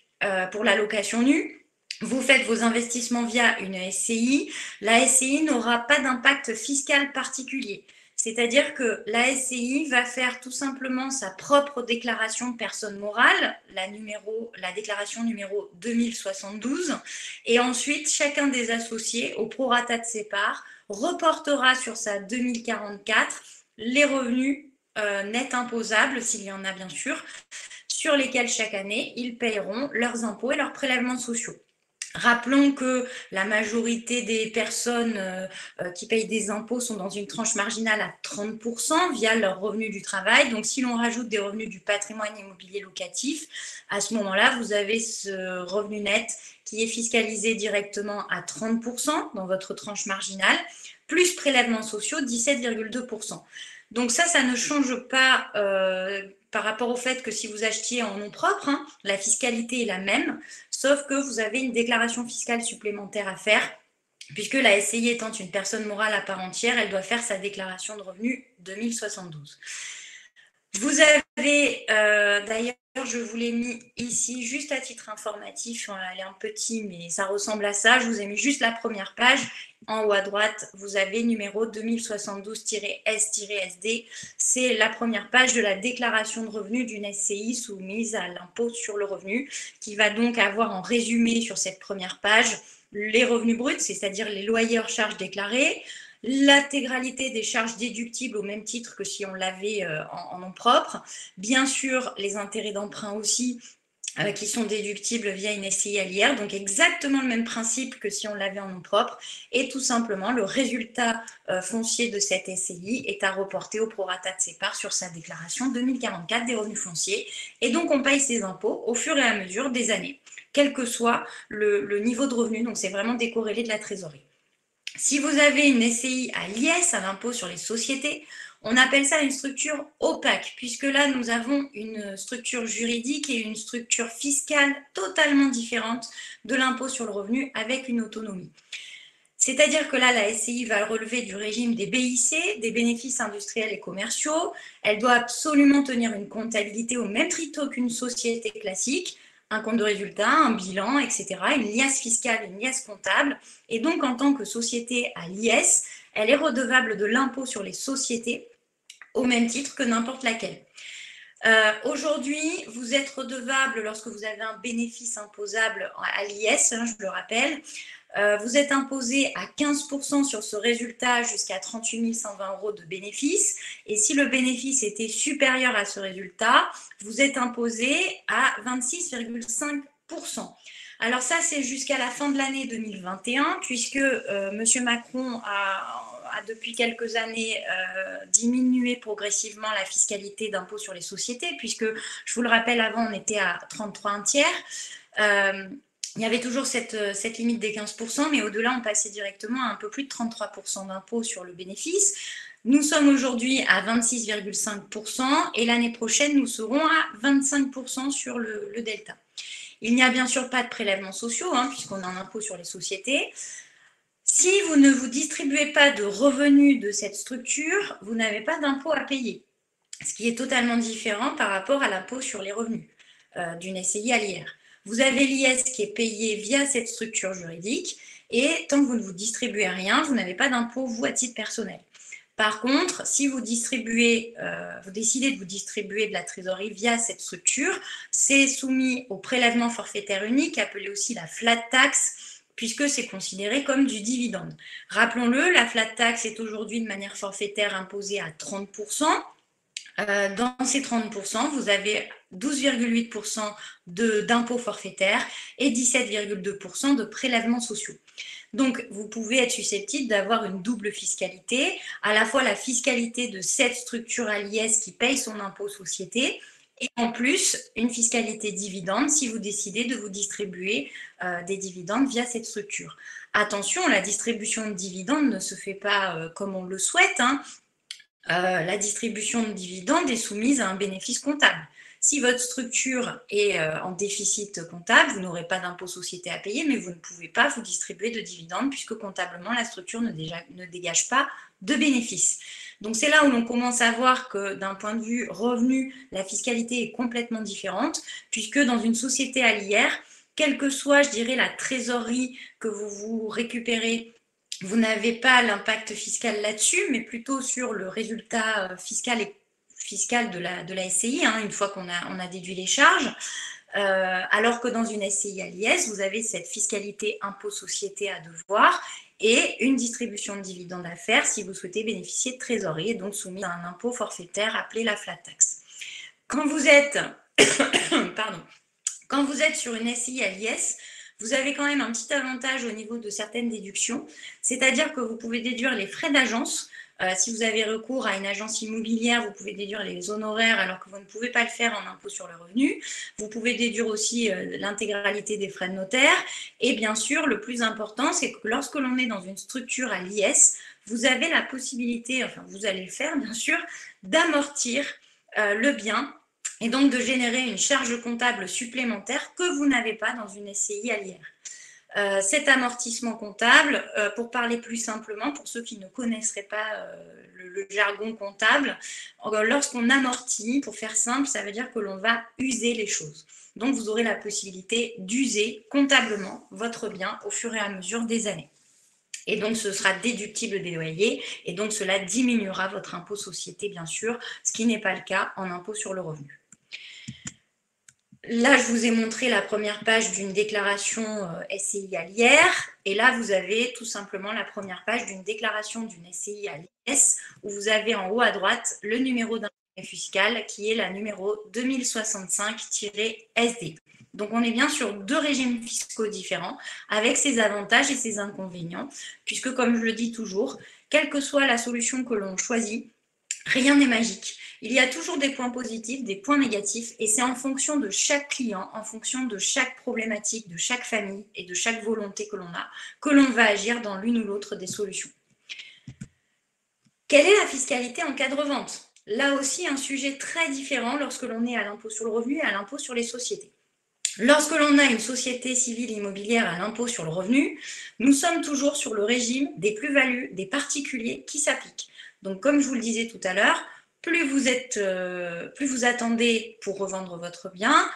pour la location nue, vous faites vos investissements via une SCI, la SCI n'aura pas d'impact fiscal particulier. C'est-à-dire que la SCI va faire tout simplement sa propre déclaration de personne morale, la déclaration numéro 2072, et ensuite chacun des associés, au prorata de ses parts, reportera sur sa 2044 les revenus nets imposables, s'il y en a bien sûr, sur lesquels chaque année ils paieront leurs impôts et leurs prélèvements sociaux. Rappelons que la majorité des personnes qui payent des impôts sont dans une tranche marginale à 30% via leurs revenus du travail. Donc, si l'on rajoute des revenus du patrimoine immobilier locatif, à ce moment-là, vous avez ce revenu net qui est fiscalisé directement à 30% dans votre tranche marginale, plus prélèvements sociaux, 17,2%. Donc ça ne change pas par rapport au fait que si vous achetiez en nom propre, hein, la fiscalité est la même, sauf que vous avez une déclaration fiscale supplémentaire à faire, puisque la SCI étant une personne morale à part entière, elle doit faire sa déclaration de revenus 2072. Vous avez, d'ailleurs, je vous l'ai mis ici juste à titre informatif, elle est un petit, mais ça ressemble à ça. Je vous ai mis juste la première page. En haut à droite, vous avez numéro 2072-S-SD. C'est la première page de la déclaration de revenus d'une SCI soumise à l'impôt sur le revenu, qui va donc avoir en résumé sur cette première page les revenus bruts, c'est-à-dire les loyers hors charges déclarés, l'intégralité des charges déductibles au même titre que si on l'avait en nom propre. Bien sûr, les intérêts d'emprunt aussi, qui sont déductibles via une SCI à l'IR, donc exactement le même principe que si on l'avait en nom propre, et tout simplement le résultat foncier de cette SCI est à reporter au prorata de ses parts sur sa déclaration 2044 des revenus fonciers, et donc on paye ses impôts au fur et à mesure des années, quel que soit le niveau de revenu, donc c'est vraiment décorrélé de la trésorerie. Si vous avez une SCI à l'IS, à l'impôt sur les sociétés, on appelle ça une structure opaque, puisque là, nous avons une structure juridique et une structure fiscale totalement différente de l'impôt sur le revenu avec une autonomie. C'est-à-dire que là, la SCI va relever du régime des BIC, des bénéfices industriels et commerciaux. Elle doit absolument tenir une comptabilité au même titre qu'une société classique, un compte de résultat, un bilan, etc., une liasse fiscale, une liasse comptable. Et donc, en tant que société à l'IS, elle est redevable de l'impôt sur les sociétés au même titre que n'importe laquelle. Aujourd'hui, vous êtes redevable lorsque vous avez un bénéfice imposable à l'IS, hein, je le rappelle. Vous êtes imposé à 15% sur ce résultat jusqu'à 38 120 € de bénéfice. Et si le bénéfice était supérieur à ce résultat, vous êtes imposé à 26,5%. Alors ça, c'est jusqu'à la fin de l'année 2021, puisque M. Macron a depuis quelques années diminué progressivement la fiscalité d'impôt sur les sociétés, puisque, je vous le rappelle, avant, on était à 33 un tiers. Il y avait toujours cette limite des 15%, mais au-delà, on passait directement à un peu plus de 33% d'impôt sur le bénéfice. Nous sommes aujourd'hui à 26,5% et l'année prochaine, nous serons à 25% sur le delta. Il n'y a bien sûr pas de prélèvements sociaux, hein, puisqu'on a un impôt sur les sociétés. Si vous ne vous distribuez pas de revenus de cette structure, vous n'avez pas d'impôt à payer, ce qui est totalement différent par rapport à l'impôt sur les revenus d'une SCI à l'IR. Vous avez l'IS qui est payé via cette structure juridique et tant que vous ne vous distribuez rien, vous n'avez pas d'impôt, vous, à titre personnel. Par contre, si vous décidez de vous distribuer de la trésorerie via cette structure, c'est soumis au prélèvement forfaitaire unique, appelé aussi la flat tax, puisque c'est considéré comme du dividende. Rappelons-le, la flat tax est aujourd'hui de manière forfaitaire imposée à 30%. Dans ces 30%, vous avez 12,8% d'impôts forfaitaires et 17,2% de prélèvements sociaux. Donc, vous pouvez être susceptible d'avoir une double fiscalité, à la fois la fiscalité de cette structure à l'IS qui paye son impôt société, et en plus, une fiscalité dividende si vous décidez de vous distribuer des dividendes via cette structure. Attention, la distribution de dividendes ne se fait pas comme on le souhaite, hein. La distribution de dividendes est soumise à un bénéfice comptable. Si votre structure est en déficit comptable, vous n'aurez pas d'impôt société à payer, mais vous ne pouvez pas vous distribuer de dividendes puisque comptablement, la structure ne dégage pas de bénéfices. Donc, c'est là où l'on commence à voir que d'un point de vue revenu, la fiscalité est complètement différente puisque dans une société à l'IR, quelle que soit, je dirais, la trésorerie que vous récupérez, vous n'avez pas l'impact fiscal là-dessus, mais plutôt sur le résultat fiscal de la SCI, hein, une fois qu'on a déduit les charges. Alors que dans une SCI à l'IS, vous avez cette fiscalité impôt-société à devoir et une distribution de dividendes à faire si vous souhaitez bénéficier de trésorerie, et donc soumis à un impôt forfaitaire appelé la flat tax. Quand vous êtes, quand vous êtes sur une SCI à l'IS, vous avez quand même un petit avantage au niveau de certaines déductions, c'est-à-dire que vous pouvez déduire les frais d'agence. Si vous avez recours à une agence immobilière, vous pouvez déduire les honoraires alors que vous ne pouvez pas le faire en impôt sur le revenu. Vous pouvez déduire aussi l'intégralité des frais de notaire. Et bien sûr, le plus important, c'est que lorsque l'on est dans une structure à l'IS, vous avez la possibilité, enfin vous allez le faire bien sûr, d'amortir le bien et donc de générer une charge comptable supplémentaire que vous n'avez pas dans une SCI à l'IR. Cet amortissement comptable, pour parler plus simplement, pour ceux qui ne connaisseraient pas le jargon comptable, lorsqu'on amortit, pour faire simple, ça veut dire que l'on va user les choses. Donc, vous aurez la possibilité d'user comptablement votre bien au fur et à mesure des années. Et donc, ce sera déductible des loyers, et donc cela diminuera votre impôt société, bien sûr, ce qui n'est pas le cas en impôt sur le revenu. Là, je vous ai montré la première page d'une déclaration SCI à l'IR. Et là, vous avez tout simplement la première page d'une déclaration d'une SCI à l'IS, où vous avez en haut à droite le numéro d'intérêt fiscal, qui est la numéro 2065-SD. Donc, on est bien sur deux régimes fiscaux différents, avec ses avantages et ses inconvénients, puisque, comme je le dis toujours, quelle que soit la solution que l'on choisit, rien n'est magique. Il y a toujours des points positifs, des points négatifs, et c'est en fonction de chaque client, en fonction de chaque problématique, de chaque famille et de chaque volonté que l'on a, que l'on va agir dans l'une ou l'autre des solutions. Quelle est la fiscalité en cas de revente? Là aussi, un sujet très différent lorsque l'on est à l'impôt sur le revenu et à l'impôt sur les sociétés. Lorsque l'on a une société civile immobilière à l'impôt sur le revenu, nous sommes toujours sur le régime des plus-values des particuliers qui s'applique. Donc, comme je vous le disais tout à l'heure, plus vous attendez pour revendre votre bien.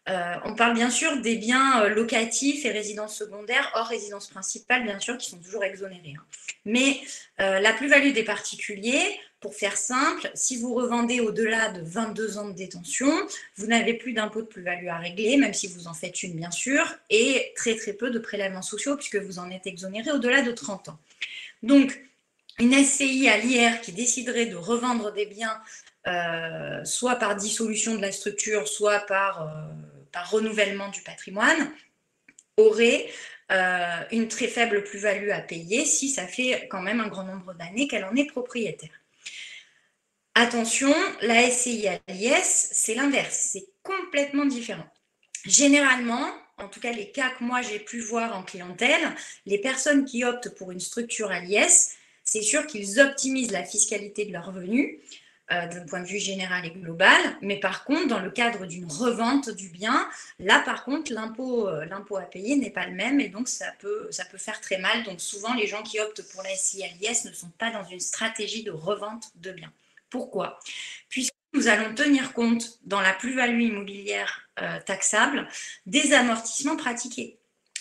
On parle bien sûr des biens locatifs et résidences secondaires, hors résidence principale, bien sûr, qui sont toujours exonérés. Mais la plus-value des particuliers, pour faire simple, si vous revendez au-delà de 22 ans de détention, vous n'avez plus d'impôt de plus-value à régler, même si vous en faites une, bien sûr, et très très peu de prélèvements sociaux, puisque vous en êtes exonéré au-delà de 30 ans. Donc, une SCI à l'IR qui déciderait de revendre des biens, soit par dissolution de la structure, soit par renouvellement du patrimoine, aurait une très faible plus-value à payer si ça fait quand même un grand nombre d'années qu'elle en est propriétaire. Attention, la SCI à l'IS, c'est l'inverse, c'est complètement différent. Généralement, en tout cas les cas que moi j'ai pu voir en clientèle, les personnes qui optent pour une structure à l'IS, c'est sûr qu'ils optimisent la fiscalité de leurs revenus d'un point de vue général et global, mais par contre, dans le cadre d'une revente du bien, là par contre, l'impôt à payer n'est pas le même et donc ça peut faire très mal. Donc souvent, les gens qui optent pour la SCI à l'IS ne sont pas dans une stratégie de revente de biens. Pourquoi? Puisque nous allons tenir compte dans la plus-value immobilière taxable des amortissements pratiqués.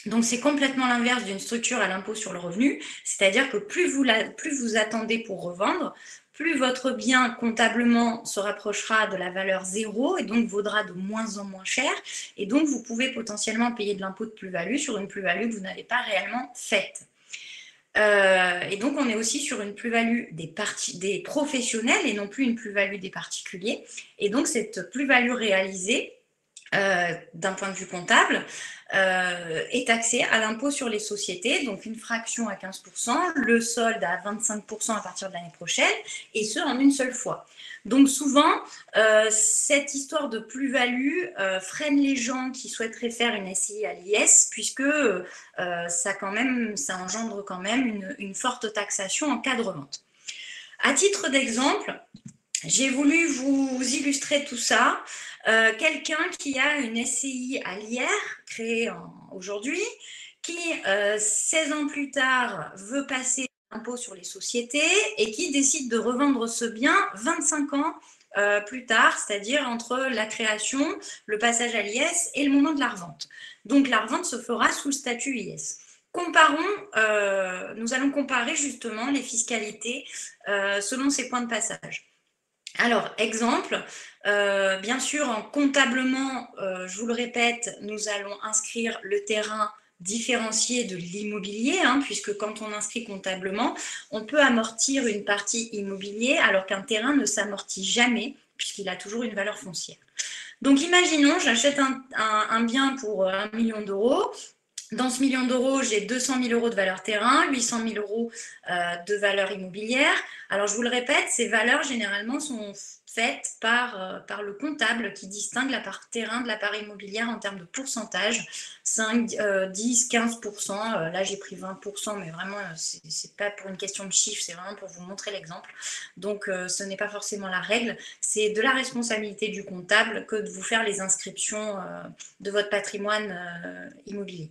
Donc, c'est complètement l'inverse d'une structure à l'impôt sur le revenu, c'est-à-dire que plus vous attendez pour revendre, plus votre bien comptablement se rapprochera de la valeur zéro et donc vaudra de moins en moins cher. Et donc, vous pouvez potentiellement payer de l'impôt de plus-value sur une plus-value que vous n'avez pas réellement faite. Et donc, on est aussi sur une plus-value des professionnels et non plus une plus-value des particuliers. Et donc, cette plus-value réalisée, d'un point de vue comptable, est taxée à l'impôt sur les sociétés, donc une fraction à 15%, le solde à 25% à partir de l'année prochaine, et ce en une seule fois. Donc souvent, cette histoire de plus-value freine les gens qui souhaiteraient faire une SCI à l'IS, puisque ça engendre quand même une forte taxation en cas de revente. À titre d'exemple, j'ai voulu vous illustrer tout ça. Quelqu'un qui a une SCI à l'IR, créée aujourd'hui, qui, 16 ans plus tard, veut passer l'impôt sur les sociétés et qui décide de revendre ce bien 25 ans plus tard, c'est-à-dire entre la création, le passage à l'IS et le moment de la revente. Donc la revente se fera sous le statut IS. Nous allons comparer justement les fiscalités selon ces points de passage. Alors, exemple, bien sûr, comptablement, je vous le répète, nous allons inscrire le terrain différencié de l'immobilier, puisque quand on inscrit comptablement, on peut amortir une partie immobilier alors qu'un terrain ne s'amortit jamais puisqu'il a toujours une valeur foncière. Donc, imaginons, j'achète un bien pour 1 million d'euros. Dans ce million d'euros, j'ai 200 000 euros de valeur terrain, 800 000 euros de valeur immobilière. Alors, je vous le répète, ces valeurs, généralement, sont faites par le comptable qui distingue la part terrain de la part immobilière en termes de pourcentage, 5, 10, 15%. Là, j'ai pris 20%, mais vraiment, ce n'est pas pour une question de chiffre, c'est vraiment pour vous montrer l'exemple. Donc, ce n'est pas forcément la règle. C'est de la responsabilité du comptable que de vous faire les inscriptions de votre patrimoine immobilier.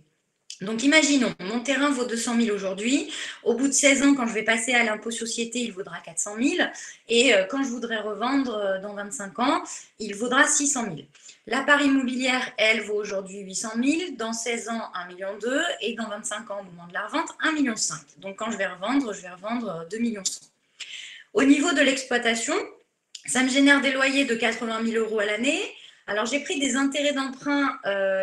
Donc, imaginons, mon terrain vaut 200 000 aujourd'hui. Au bout de 16 ans, quand je vais passer à l'impôt société, il vaudra 400 000. Et quand je voudrais revendre dans 25 ans, il vaudra 600 000. La part immobilière, elle, vaut aujourd'hui 800 000. Dans 16 ans, 1,2 million. Et dans 25 ans, au moment de la revente, 1,5 million. Donc, quand je vais revendre 2,1 millions. Au niveau de l'exploitation, ça me génère des loyers de 80 000 euros à l'année. Alors, j'ai pris des intérêts d'emprunt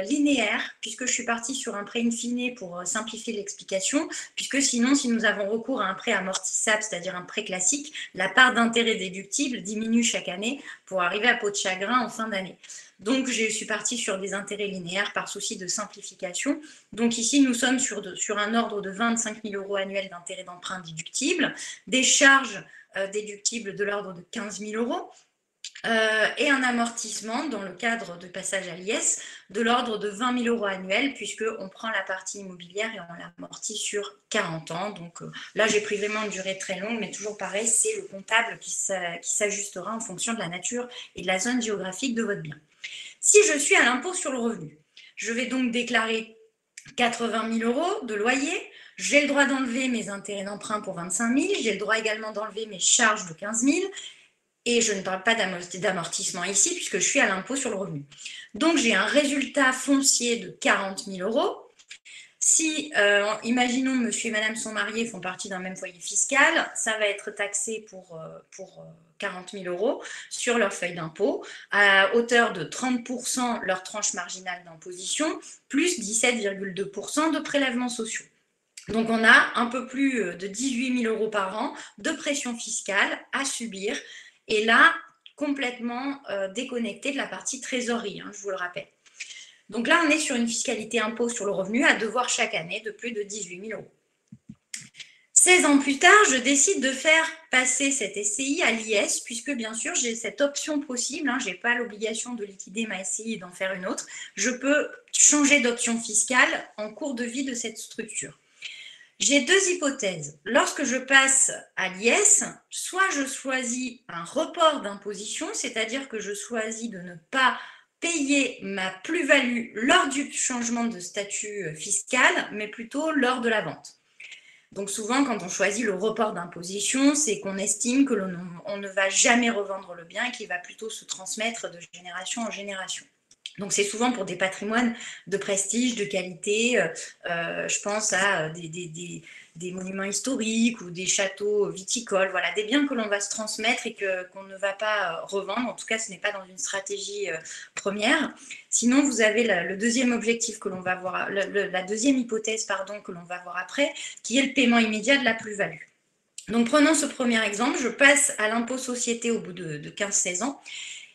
linéaires, puisque je suis partie sur un prêt in fine pour simplifier l'explication, puisque sinon, si nous avons recours à un prêt amortissable, c'est-à-dire un prêt classique, la part d'intérêt déductible diminue chaque année pour arriver à peau de chagrin en fin d'année. Donc, je suis partie sur des intérêts linéaires par souci de simplification. Donc, ici, nous sommes sur un ordre de 25 000 euros annuels d'intérêts d'emprunt déductibles, des charges déductibles de l'ordre de 15 000 euros, et un amortissement dans le cadre de passage à l'IS de l'ordre de 20 000 euros annuels, puisqu'on prend la partie immobilière et on l'amortit sur 40 ans. Donc là, j'ai pris vraiment une durée très longue, mais toujours pareil, c'est le comptable qui s'ajustera en fonction de la nature et de la zone géographique de votre bien. Si je suis à l'impôt sur le revenu, je vais donc déclarer 80 000 euros de loyer. J'ai le droit d'enlever mes intérêts d'emprunt pour 25 000. J'ai le droit également d'enlever mes charges de 15 000. Et je ne parle pas d'amortissement ici, puisque je suis à l'impôt sur le revenu. Donc, j'ai un résultat foncier de 40 000 euros. Si, imaginons, monsieur et madame sont mariés, font partie d'un même foyer fiscal, ça va être taxé pour 40 000 euros sur leur feuille d'impôt, à hauteur de 30% leur tranche marginale d'imposition, plus 17,2% de prélèvements sociaux. Donc, on a un peu plus de 18 000 euros par an de pression fiscale à subir. Et là, complètement déconnecté de la partie trésorerie, je vous le rappelle. Donc là, on est sur une fiscalité impôt sur le revenu à devoir chaque année de plus de 18 000 euros. 16 ans plus tard, je décide de faire passer cette SCI à l'IS, puisque bien sûr, j'ai cette option possible. Je n'ai pas l'obligation de liquider ma SCI et d'en faire une autre. Je peux changer d'option fiscale en cours de vie de cette structure. J'ai deux hypothèses. Lorsque je passe à l'IS, soit je choisis un report d'imposition, c'est-à-dire que je choisis de ne pas payer ma plus-value lors du changement de statut fiscal, mais plutôt lors de la vente. Donc souvent, quand on choisit le report d'imposition, c'est qu'on estime que l'on ne va jamais revendre le bien et qu'il va plutôt se transmettre de génération en génération. Donc, c'est souvent pour des patrimoines de prestige, de qualité. Je pense à des monuments historiques ou des châteaux viticoles. Voilà, des biens que l'on va se transmettre et qu'on ne va pas revendre. En tout cas, ce n'est pas dans une stratégie première. Sinon, vous avez le deuxième objectif que l'on va voir, la deuxième hypothèse, que l'on va voir après, qui est le paiement immédiat de la plus-value. Donc, prenons ce premier exemple. Je passe à l'impôt société au bout de 15-16 ans.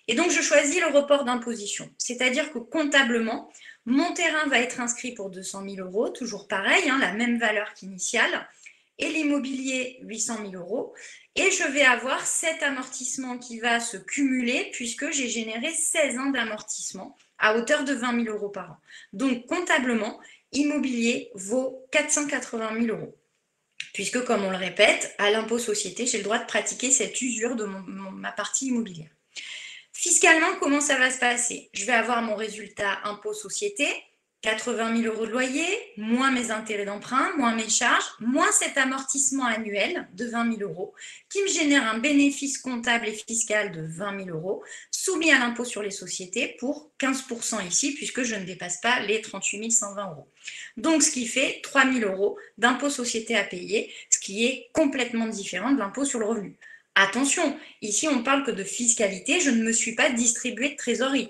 Et donc, je choisis le report d'imposition. C'est-à-dire que comptablement, mon terrain va être inscrit pour 200 000 euros, toujours pareil, la même valeur qu'initiale, et l'immobilier 800 000 euros. Et je vais avoir cet amortissement qui va se cumuler puisque j'ai généré 16 ans d'amortissement à hauteur de 20 000 euros par an. Donc, comptablement, immobilier vaut 480 000 euros. Puisque, comme on le répète, à l'impôt société, j'ai le droit de pratiquer cette usure de ma partie immobilière. Fiscalement, comment ça va se passer? Je vais avoir mon résultat impôt société 80 000 euros de loyer, moins mes intérêts d'emprunt, moins mes charges, moins cet amortissement annuel de 20 000 euros, qui me génère un bénéfice comptable et fiscal de 20 000 euros, soumis à l'impôt sur les sociétés pour 15% ici, puisque je ne dépasse pas les 38 120 euros. Donc, ce qui fait 3 000 euros d'impôt société à payer, ce qui est complètement différent de l'impôt sur le revenu. Attention, ici, on ne parle que de fiscalité, je ne me suis pas distribué de trésorerie.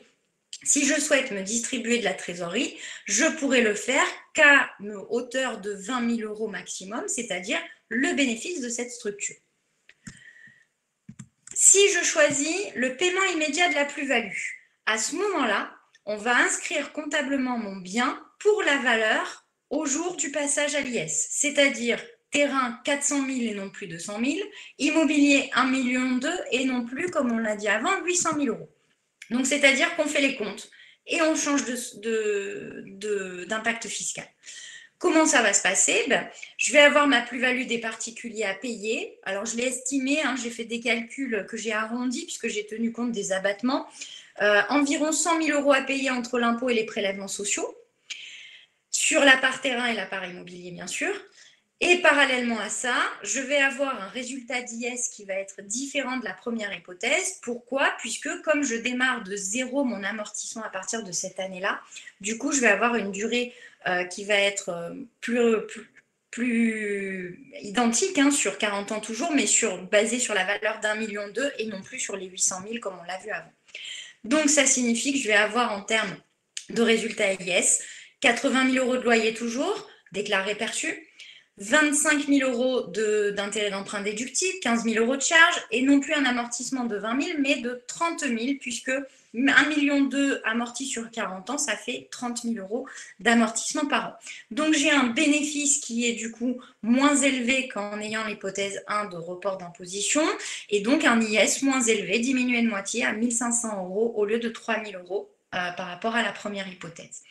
Si je souhaite me distribuer de la trésorerie, je pourrais le faire qu'à hauteur de 20 000 euros maximum, c'est-à-dire le bénéfice de cette structure. Si je choisis le paiement immédiat de la plus-value, à ce moment-là, on va inscrire comptablement mon bien pour la valeur au jour du passage à l'IS, c'est-à-dire terrain 400 000 et non plus 200 000, immobilier 1,2 million et non plus, comme on l'a dit avant, 800 000 euros. Donc, c'est-à-dire qu'on fait les comptes et on change d'impact fiscal. Comment ça va se passer? Je vais avoir ma plus-value des particuliers à payer. Alors, je l'ai estimé, j'ai fait des calculs que j'ai arrondis puisque j'ai tenu compte des abattements. Environ 100 000 euros à payer entre l'impôt et les prélèvements sociaux, sur la part terrain et la part immobilier, bien sûr. Et parallèlement à ça, je vais avoir un résultat d'IS qui va être différent de la première hypothèse. Pourquoi? Puisque comme je démarre de zéro mon amortissement à partir de cette année-là, du coup, je vais avoir une durée qui va être plus identique, sur 40 ans toujours, mais basée sur la valeur d'1,2 million et non plus sur les 800 000 comme on l'a vu avant. Donc, ça signifie que je vais avoir en termes de résultat IS 80 000 euros de loyer toujours, déclaré perçu, 25 000 euros d'intérêt d'emprunt déductible, 15 000 euros de charge, et non plus un amortissement de 20 000, mais de 30 000, puisque 1,2 million amorti sur 40 ans, ça fait 30 000 euros d'amortissement par an. Donc, j'ai un bénéfice qui est du coup moins élevé qu'en ayant l'hypothèse 1 de report d'imposition, et donc un IS moins élevé, diminué de moitié à 1 500 euros au lieu de 3 000 euros par rapport à la première hypothèse.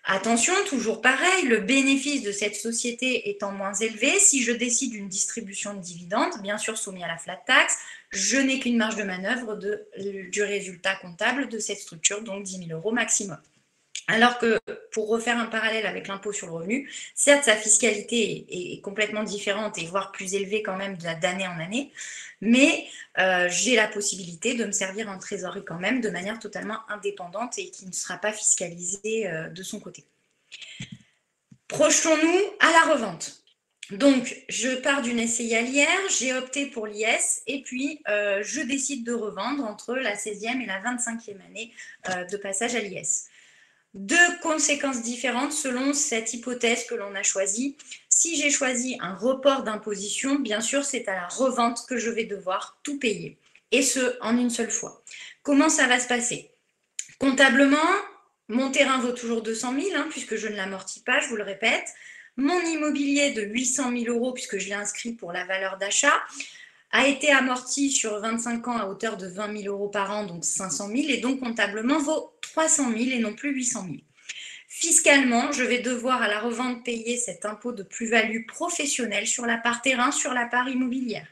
Attention, toujours pareil, le bénéfice de cette société étant moins élevé, si je décide d'une distribution de dividendes, bien sûr soumis à la flat tax, je n'ai qu'une marge de manœuvre du résultat comptable de cette structure, donc 10 000 euros maximum. Alors que, pour refaire un parallèle avec l'impôt sur le revenu, certes, sa fiscalité est complètement différente et voire plus élevée quand même d'année en année, mais j'ai la possibilité de me servir en trésorerie quand même de manière totalement indépendante et qui ne sera pas fiscalisée de son côté. Projetons-nous à la revente. Donc, je pars d'une SCI à l'IR, j'ai opté pour l'IS et puis je décide de revendre entre la 16e et la 25e année de passage à l'IS. Deux conséquences différentes selon cette hypothèse que l'on a choisie. Si j'ai choisi un report d'imposition, bien sûr, c'est à la revente que je vais devoir tout payer, et ce, en une seule fois. Comment ça va se passer? Comptablement, mon terrain vaut toujours 200 000, puisque je ne l'amortis pas, je vous le répète. Mon immobilier de 800 000 euros, puisque je l'ai inscrit pour la valeur d'achat, a été amorti sur 25 ans à hauteur de 20 000 euros par an, donc 500 000, et donc comptablement vaut 300 000 et non plus 800 000. Fiscalement, je vais devoir à la revente payer cet impôt de plus-value professionnelle sur la part terrain, sur la part immobilière,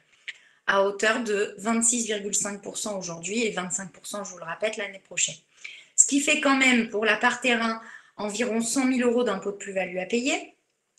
à hauteur de 26,5% aujourd'hui et 25%, je vous le répète, l'année prochaine. Ce qui fait quand même pour la part terrain environ 100 000 euros d'impôt de plus-value à payer.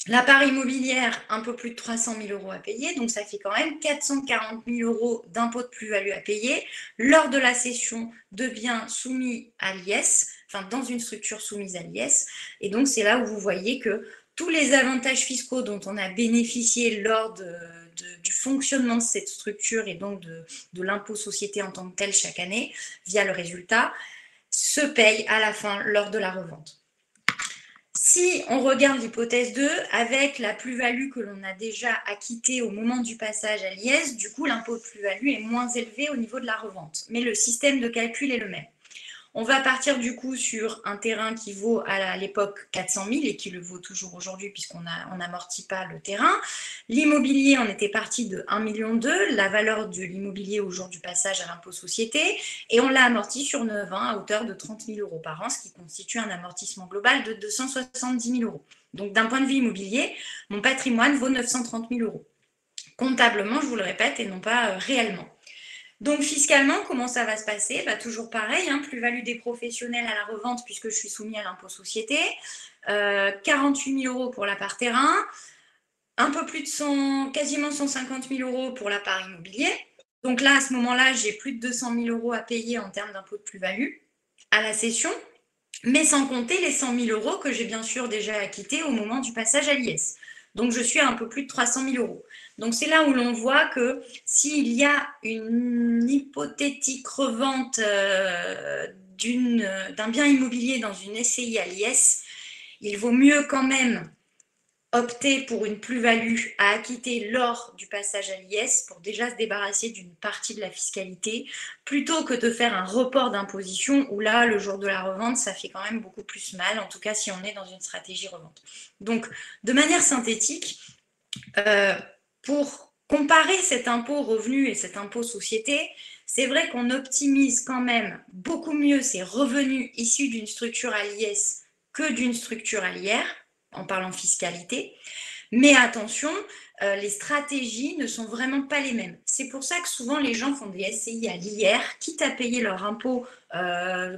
La part immobilière, un peu plus de 300 000 euros à payer, donc ça fait quand même 440 000 euros d'impôt de plus-value à payer lors de la cession de biens soumis à l'IS, enfin dans une structure soumise à l'IS. Et donc c'est là où vous voyez que tous les avantages fiscaux dont on a bénéficié lors du fonctionnement de cette structure et donc de l'impôt société en tant que tel chaque année, via le résultat, se payent à la fin lors de la revente. Si on regarde l'hypothèse 2, avec la plus-value que l'on a déjà acquittée au moment du passage à l'IS, du coup, l'impôt de plus-value est moins élevé au niveau de la revente. Mais le système de calcul est le même. On va partir du coup sur un terrain qui vaut à l'époque 400 000 et qui le vaut toujours aujourd'hui puisqu'on n'amortit pas le terrain. L'immobilier, on était parti de 1,2 million, la valeur de l'immobilier au jour du passage à l'impôt société, et on l'a amorti sur 9 ans à hauteur de 30 000 euros par an, ce qui constitue un amortissement global de 270 000 euros. Donc d'un point de vue immobilier, mon patrimoine vaut 930 000 euros. Comptablement, je vous le répète, et non pas réellement. Donc fiscalement, comment ça va se passer? Toujours pareil, plus-value des professionnels à la revente puisque je suis soumis à l'impôt société. 48 000 € pour la part terrain, un peu plus de quasiment 150 000 € pour la part immobilier. Donc là, à ce moment-là, j'ai plus de 200 000 € à payer en termes d'impôt de plus-value à la cession, mais sans compter les 100 000 € que j'ai bien sûr déjà acquittés au moment du passage à l'IS. Donc je suis à un peu plus de 300 000 €. Donc c'est là où l'on voit que s'il y a une hypothétique revente d'un bien immobilier dans une SCI à l'IS, il vaut mieux quand même opter pour une plus-value à acquitter lors du passage à l'IS pour déjà se débarrasser d'une partie de la fiscalité, plutôt que de faire un report d'imposition où là, le jour de la revente, ça fait quand même beaucoup plus mal, en tout cas si on est dans une stratégie revente. Donc, de manière synthétique, pour comparer cet impôt revenu et cet impôt société, c'est vrai qu'on optimise quand même beaucoup mieux ses revenus issus d'une structure à l'IS que d'une structure à l'IR, en parlant fiscalité. Mais attention, les stratégies ne sont vraiment pas les mêmes. C'est pour ça que souvent les gens font des SCI à l'IR, quitte à payer leur impôt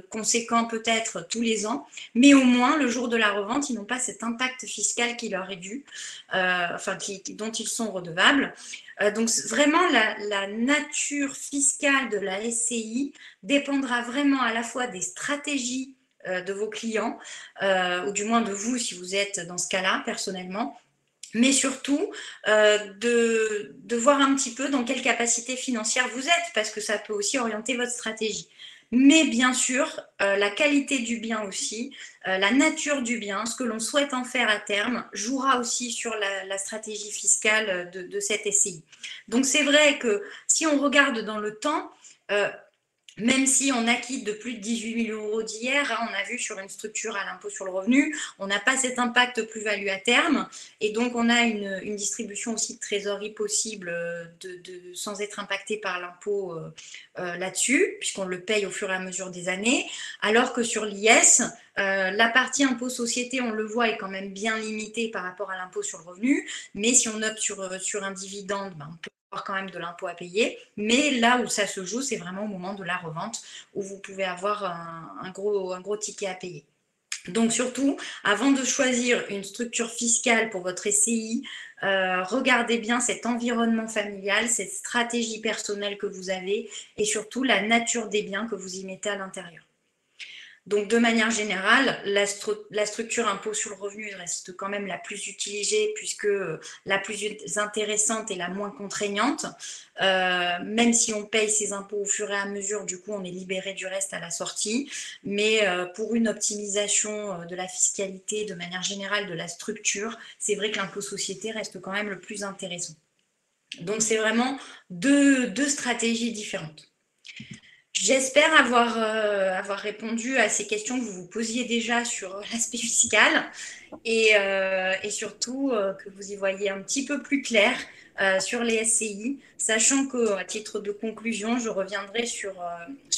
conséquent peut-être tous les ans, mais au moins le jour de la revente, ils n'ont pas cet impact fiscal qui leur est dû, dont ils sont redevables. Donc vraiment, la nature fiscale de la SCI dépendra vraiment à la fois des stratégies de vos clients, ou du moins de vous si vous êtes dans ce cas-là personnellement, mais surtout de voir un petit peu dans quelle capacité financière vous êtes, parce que ça peut aussi orienter votre stratégie. Mais bien sûr, la qualité du bien aussi, la nature du bien, ce que l'on souhaite en faire à terme, jouera aussi sur la stratégie fiscale de cette SCI. Donc c'est vrai que si on regarde dans le temps, même si on acquitte de plus de 18 000 € d'IR, on a vu sur une structure à l'impôt sur le revenu, on n'a pas cet impact plus-value à terme. Et donc, on a une distribution aussi de trésorerie possible sans être impacté par l'impôt là-dessus, puisqu'on le paye au fur et à mesure des années. Alors que sur l'IS, la partie impôt société, on le voit, est quand même bien limitée par rapport à l'impôt sur le revenu. Mais si on opte sur un dividende, on peut quand même de l'impôt à payer, mais là où ça se joue, c'est vraiment au moment de la revente où vous pouvez avoir un gros ticket à payer. Donc surtout, avant de choisir une structure fiscale pour votre SCI, regardez bien cet environnement familial, cette stratégie personnelle que vous avez et surtout la nature des biens que vous y mettez à l'intérieur. Donc, de manière générale, la structure impôt sur le revenu reste quand même la plus utilisée puisque la plus intéressante et la moins contraignante. Même si on paye ses impôts au fur et à mesure, du coup, on est libéré du reste à la sortie. Mais pour une optimisation de la fiscalité, de manière générale, de la structure, c'est vrai que l'impôt société reste quand même le plus intéressant. Donc, c'est vraiment deux stratégies différentes. J'espère avoir répondu à ces questions que vous vous posiez déjà sur l'aspect fiscal et surtout que vous y voyez un petit peu plus clair sur les SCI, sachant qu'à titre de conclusion, je reviendrai sur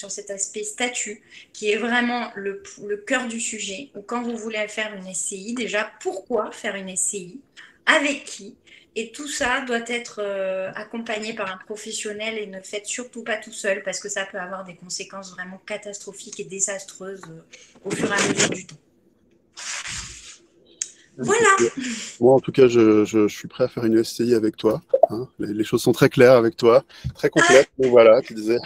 cet aspect statut qui est vraiment le cœur du sujet. Ou quand vous voulez faire une SCI, déjà, pourquoi faire une SCI? Avec qui? Et tout ça doit être accompagné par un professionnel et ne faites surtout pas tout seul parce que ça peut avoir des conséquences vraiment catastrophiques et désastreuses au fur et à mesure du temps. Voilà. Moi, en tout cas, je suis prêt à faire une SCI avec toi. Hein. Les choses sont très claires avec toi, très complètes. Donc voilà, tu disais.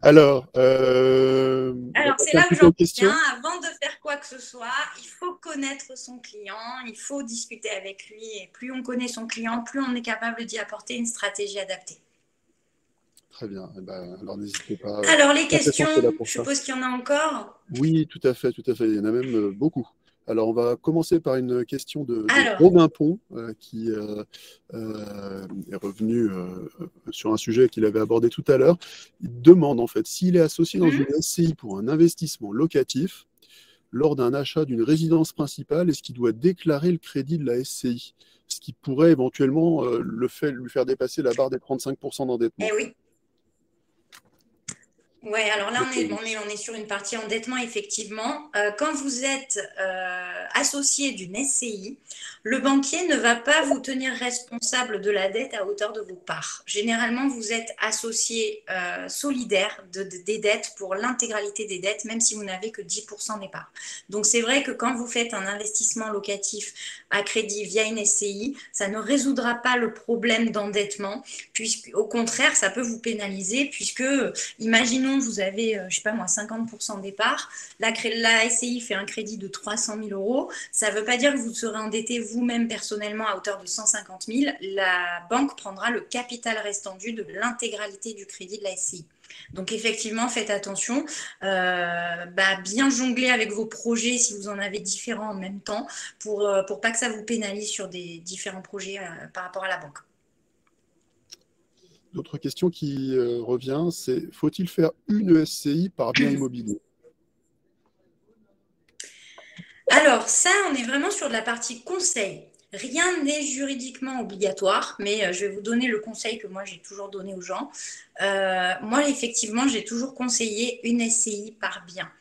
Alors c'est là où j'en viens. Avant de faire quoi que ce soit, il faut connaître son client, il faut discuter avec lui. Et plus on connaît son client, plus on est capable d'y apporter une stratégie adaptée. Très bien. Eh ben, alors, n'hésitez pas. Alors, les questions, je suppose qu'il y en a encore. Oui, tout à fait, tout à fait. Il y en a même beaucoup. Alors, on va commencer par une question de Romain Pont, qui est revenu sur un sujet qu'il avait abordé tout à l'heure. Il demande, en fait, s'il est associé dans une SCI pour un investissement locatif, lors d'un achat d'une résidence principale, est-ce qu'il doit déclarer le crédit de la SCI? Ce qui pourrait éventuellement lui faire dépasser la barre des 35% d'endettement. Eh oui. Ouais, alors là, Le produit. on est sur une partie endettement, effectivement. Quand vous êtes associé d'une SCI, le banquier ne va pas vous tenir responsable de la dette à hauteur de vos parts. Généralement, vous êtes associé solidaire des dettes pour l'intégralité des dettes, même si vous n'avez que 10% des parts. Donc, c'est vrai que quand vous faites un investissement locatif à crédit via une SCI, ça ne résoudra pas le problème d'endettement, puisqu'au contraire, ça peut vous pénaliser, puisque imaginons, vous avez, je sais pas moi, 50% départ, la SCI fait un crédit de 300 000 euros, ça ne veut pas dire que vous serez endetté vous-même personnellement à hauteur de 150 000, la banque prendra le capital restant dû de l'intégralité du crédit de la SCI. Donc effectivement, faites attention, bien jongler avec vos projets si vous en avez différents en même temps pour pas que ça vous pénalise sur des différents projets par rapport à la banque. L'autre question qui revient, c'est faut-il faire une SCI par bien immobilier? Alors, ça, on est vraiment sur de la partie conseil. Rien n'est juridiquement obligatoire, mais je vais vous donner le conseil que moi j'ai toujours donné aux gens. Moi, effectivement, j'ai toujours conseillé une SCI par bien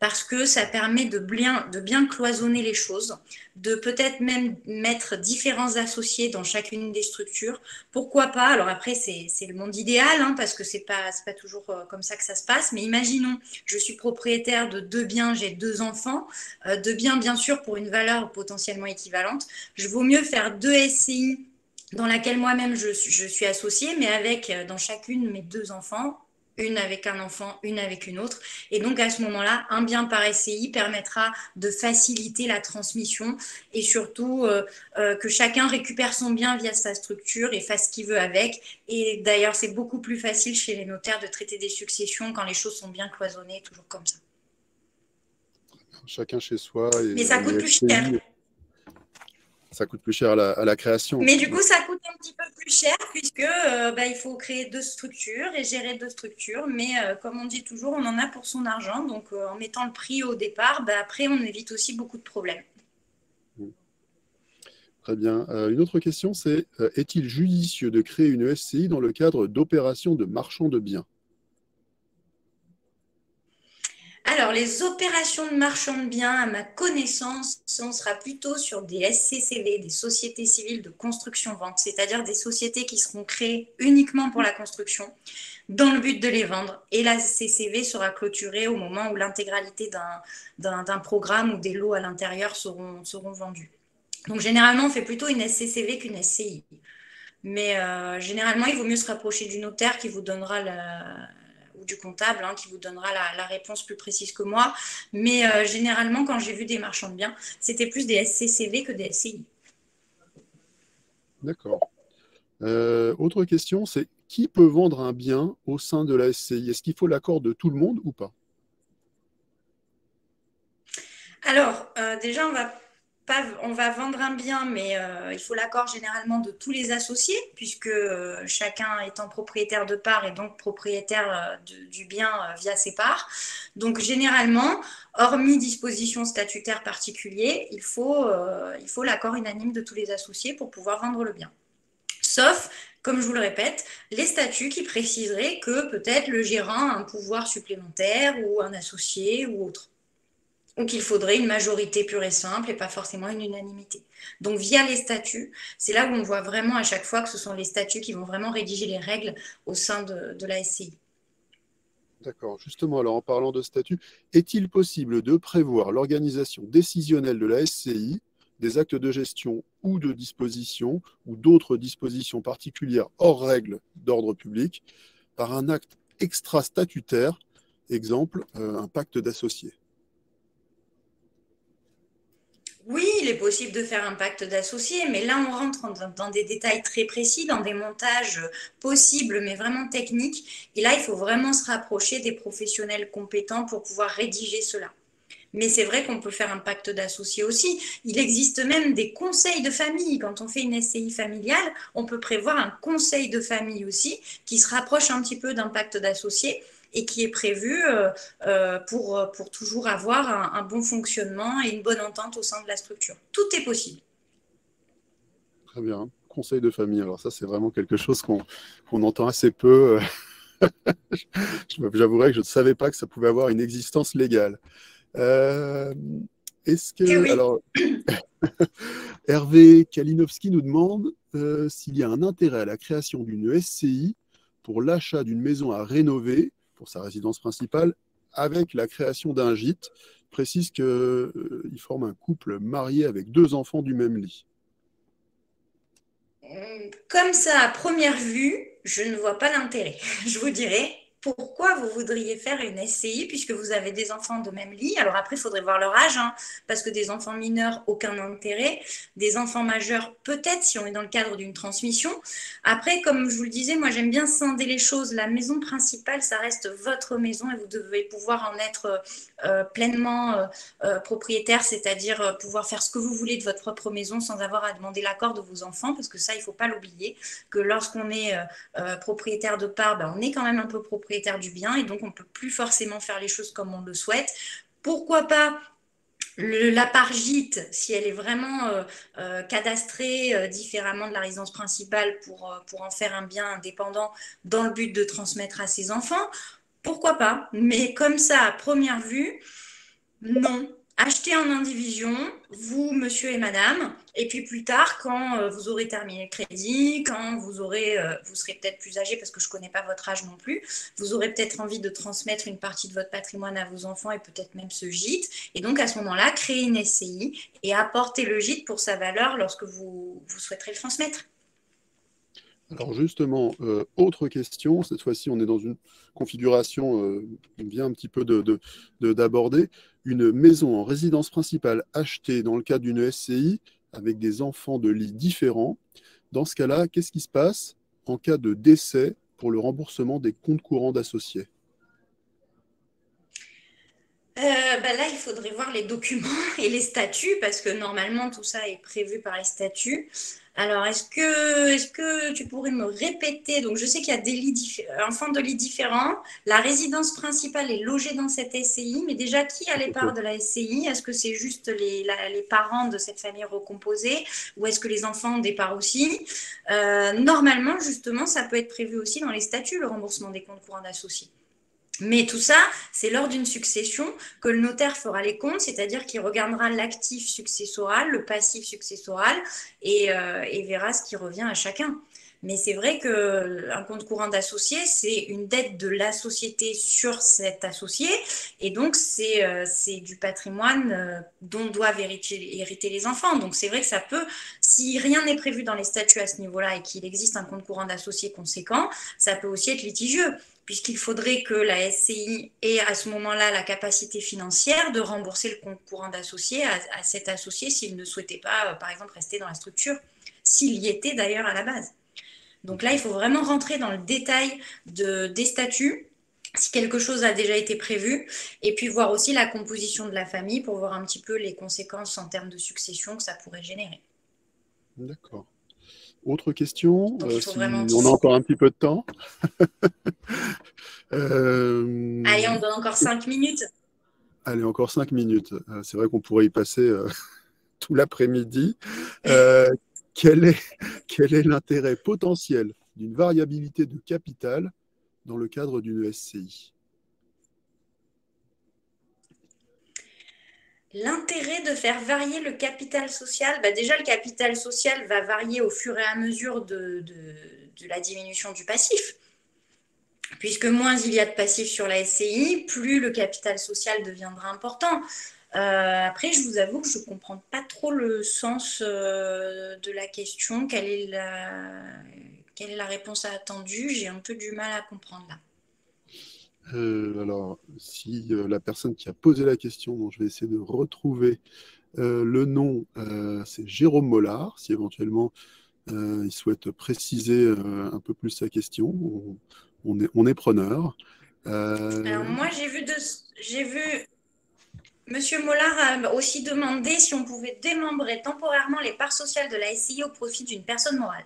parce que ça permet de bien cloisonner les choses, de peut-être même mettre différents associés dans chacune des structures. Pourquoi pas? Alors après, c'est le monde idéal, hein, parce que c'est pas toujours comme ça que ça se passe, mais imaginons, je suis propriétaire de deux biens, j'ai deux enfants de biens, bien sûr, pour une valeur potentiellement équivalente. Je vaut mieux faire deux SCI dans laquelle moi-même je suis associée, mais avec dans chacune mes deux enfants, une avec un enfant, une avec une autre. Et donc à ce moment-là, un bien par SCI permettra de faciliter la transmission et surtout que chacun récupère son bien via sa structure et fasse ce qu'il veut avec. Et d'ailleurs, c'est beaucoup plus facile chez les notaires de traiter des successions quand les choses sont bien cloisonnées, toujours comme ça. Chacun chez soi et Mais ça coûte les plus cher. SCI, ça coûte plus cher à la création. Mais du coup, ça coûte un petit peu plus cher puisque il faut créer deux structures et gérer deux structures. Mais comme on dit toujours, on en a pour son argent. Donc, en mettant le prix au départ, après, on évite aussi beaucoup de problèmes. Très bien. Une autre question, c'est est-il judicieux de créer une SCI dans le cadre d'opérations de marchand de biens? Alors, les opérations de marchand de biens, à ma connaissance, on sera plutôt sur des SCCV, des sociétés civiles de construction-vente, c'est-à-dire des sociétés qui seront créées uniquement pour la construction, dans le but de les vendre. Et la SCCV sera clôturée au moment où l'intégralité d'un programme ou des lots à l'intérieur seront vendus. Donc, généralement, on fait plutôt une SCCV qu'une SCI. Mais généralement, il vaut mieux se rapprocher du notaire qui vous donnera ou du comptable qui vous donnera la réponse plus précise que moi. Mais généralement, quand j'ai vu des marchands de biens, c'était plus des SCCV que des SCI. D'accord. Autre question, c'est qui peut vendre un bien au sein de la SCI? Est-ce qu'il faut l'accord de tout le monde ou pas? Alors, déjà, on va vendre un bien, mais il faut l'accord généralement de tous les associés, puisque chacun étant propriétaire de parts et donc propriétaire du bien via ses parts. Donc, généralement, hormis dispositions statutaires particulières, il faut l'accord unanime de tous les associés pour pouvoir vendre le bien. Sauf, comme je vous le répète, les statuts qui préciseraient que peut-être le gérant a un pouvoir supplémentaire ou un associé ou autre. Ou qu'il faudrait une majorité pure et simple et pas forcément une unanimité. Donc via les statuts, c'est là où on voit vraiment à chaque fois que ce sont les statuts qui vont vraiment rédiger les règles au sein de la SCI. D'accord. Justement, alors en parlant de statut, est-il possible de prévoir l'organisation décisionnelle de la SCI, des actes de gestion ou de disposition ou d'autres dispositions particulières hors règles d'ordre public par un acte extra-statutaire, exemple, un pacte d'associés? Oui, il est possible de faire un pacte d'associés, mais là, on rentre dans des détails très précis, dans des montages possibles, mais vraiment techniques. Et là, il faut vraiment se rapprocher des professionnels compétents pour pouvoir rédiger cela. Mais c'est vrai qu'on peut faire un pacte d'associés aussi. Il existe même des conseils de famille. Quand on fait une SCI familiale, on peut prévoir un conseil de famille aussi qui se rapproche un petit peu d'un pacte d'associés et qui est prévu pour toujours avoir un bon fonctionnement et une bonne entente au sein de la structure. Tout est possible. Très bien. Conseil de famille. Alors ça, c'est vraiment quelque chose qu'on entend assez peu. J'avouerai que je ne savais pas que ça pouvait avoir une existence légale. Euh, Est-ce Eh que, oui. alors, Hervé Kalinowski nous demande s'il y a un intérêt à la création d'une SCI pour l'achat d'une maison à rénover pour sa résidence principale avec la création d'un gîte. Il précise qu'il forme un couple marié avec deux enfants du même lit. Comme ça, à première vue, je ne vois pas l'intérêt. Je vous dirais pourquoi vous voudriez faire une SCI puisque vous avez des enfants de même lit. Alors après, il faudrait voir leur âge, hein, parce que des enfants mineurs, aucun intérêt. Des enfants majeurs, peut-être si on est dans le cadre d'une transmission. Après, comme je vous le disais, moi j'aime bien scinder les choses. La maison principale, ça reste votre maison et vous devez pouvoir en être pleinement propriétaire, c'est-à-dire pouvoir faire ce que vous voulez de votre propre maison sans avoir à demander l'accord de vos enfants, parce que ça, il ne faut pas l'oublier, que lorsqu'on est propriétaire de part, ben, on est quand même un peu propriétaire du bien, et donc on ne peut plus forcément faire les choses comme on le souhaite. Pourquoi pas la part gîte, si elle est vraiment cadastrée différemment de la résidence principale pour en faire un bien indépendant dans le but de transmettre à ses enfants, pourquoi pas? Mais comme ça, à première vue, non. Achetez en indivision, vous, monsieur et madame, et puis plus tard, quand vous aurez terminé le crédit, quand vous serez peut-être plus âgé, parce que je ne connais pas votre âge non plus, vous aurez peut-être envie de transmettre une partie de votre patrimoine à vos enfants et peut-être même ce gîte. Et donc, à ce moment-là, créez une SCI et apportez le gîte pour sa valeur lorsque vous souhaiterez le transmettre. Alors justement, autre question, cette fois-ci on est dans une configuration qu'on vient un petit peu d'aborder, une maison en résidence principale achetée dans le cadre d'une SCI avec des enfants de lits différents. Dans ce cas-là, qu'est-ce qui se passe en cas de décès pour le remboursement des comptes courants d'associés? Bah là, il faudrait voir les documents et les statuts parce que normalement tout ça est prévu par les statuts. Alors, est-ce que tu pourrais me répéter? Donc, je sais qu'il y a des enfants de lits différents. La résidence principale est logée dans cette SCI, mais déjà, qui a les Tout à fait. parts de la SCI? Est-ce que c'est juste les parents de cette famille recomposée ou est-ce que les enfants ont des parts aussi? Normalement, justement, ça peut être prévu aussi dans les statuts, le remboursement des comptes courants d'associés. Mais tout ça, c'est lors d'une succession que le notaire fera les comptes, c'est-à-dire qu'il regardera l'actif successoral, le passif successoral et verra ce qui revient à chacun. Mais c'est vrai qu'un compte courant d'associé, c'est une dette de la société sur cet associé. Et donc, c'est du patrimoine dont doivent hériter les enfants. Donc, c'est vrai que ça peut, si rien n'est prévu dans les statuts à ce niveau-là et qu'il existe un compte courant d'associé conséquent, ça peut aussi être litigieux puisqu'il faudrait que la SCI ait à ce moment-là la capacité financière de rembourser le compte courant d'associé à cet associé s'il ne souhaitait pas, par exemple, rester dans la structure, s'il y était d'ailleurs à la base. Donc là, il faut vraiment rentrer dans le détail des statuts, si quelque chose a déjà été prévu, et puis voir aussi la composition de la famille pour voir un petit peu les conséquences en termes de succession que ça pourrait générer. D'accord. Autre question, Donc il faut vraiment si on a anticiper. encore un petit peu de temps. Allez, on Euh, donne encore 5 minutes. Allez, encore 5 minutes. C'est vrai qu'on pourrait y passer tout l'après-midi. Euh, quel est, quel est l'intérêt potentiel d'une variabilité de capital dans le cadre d'une SCI? L'intérêt de faire varier le capital social, bah déjà le capital social va varier au fur et à mesure de la diminution du passif, puisque moins il y a de passif sur la SCI, plus le capital social deviendra important. Après, je vous avoue que je ne comprends pas trop le sens de la question. Quelle est la réponse attendue? J'ai un peu du mal à comprendre là. Alors, si la personne qui a posé la question, dont je vais essayer de retrouver le nom, c'est Jérôme Mollard, si éventuellement il souhaite préciser un peu plus sa question, on est preneur. Alors moi, j'ai vu Monsieur Mollard a aussi demandé si on pouvait démembrer temporairement les parts sociales de la SCI au profit d'une personne morale.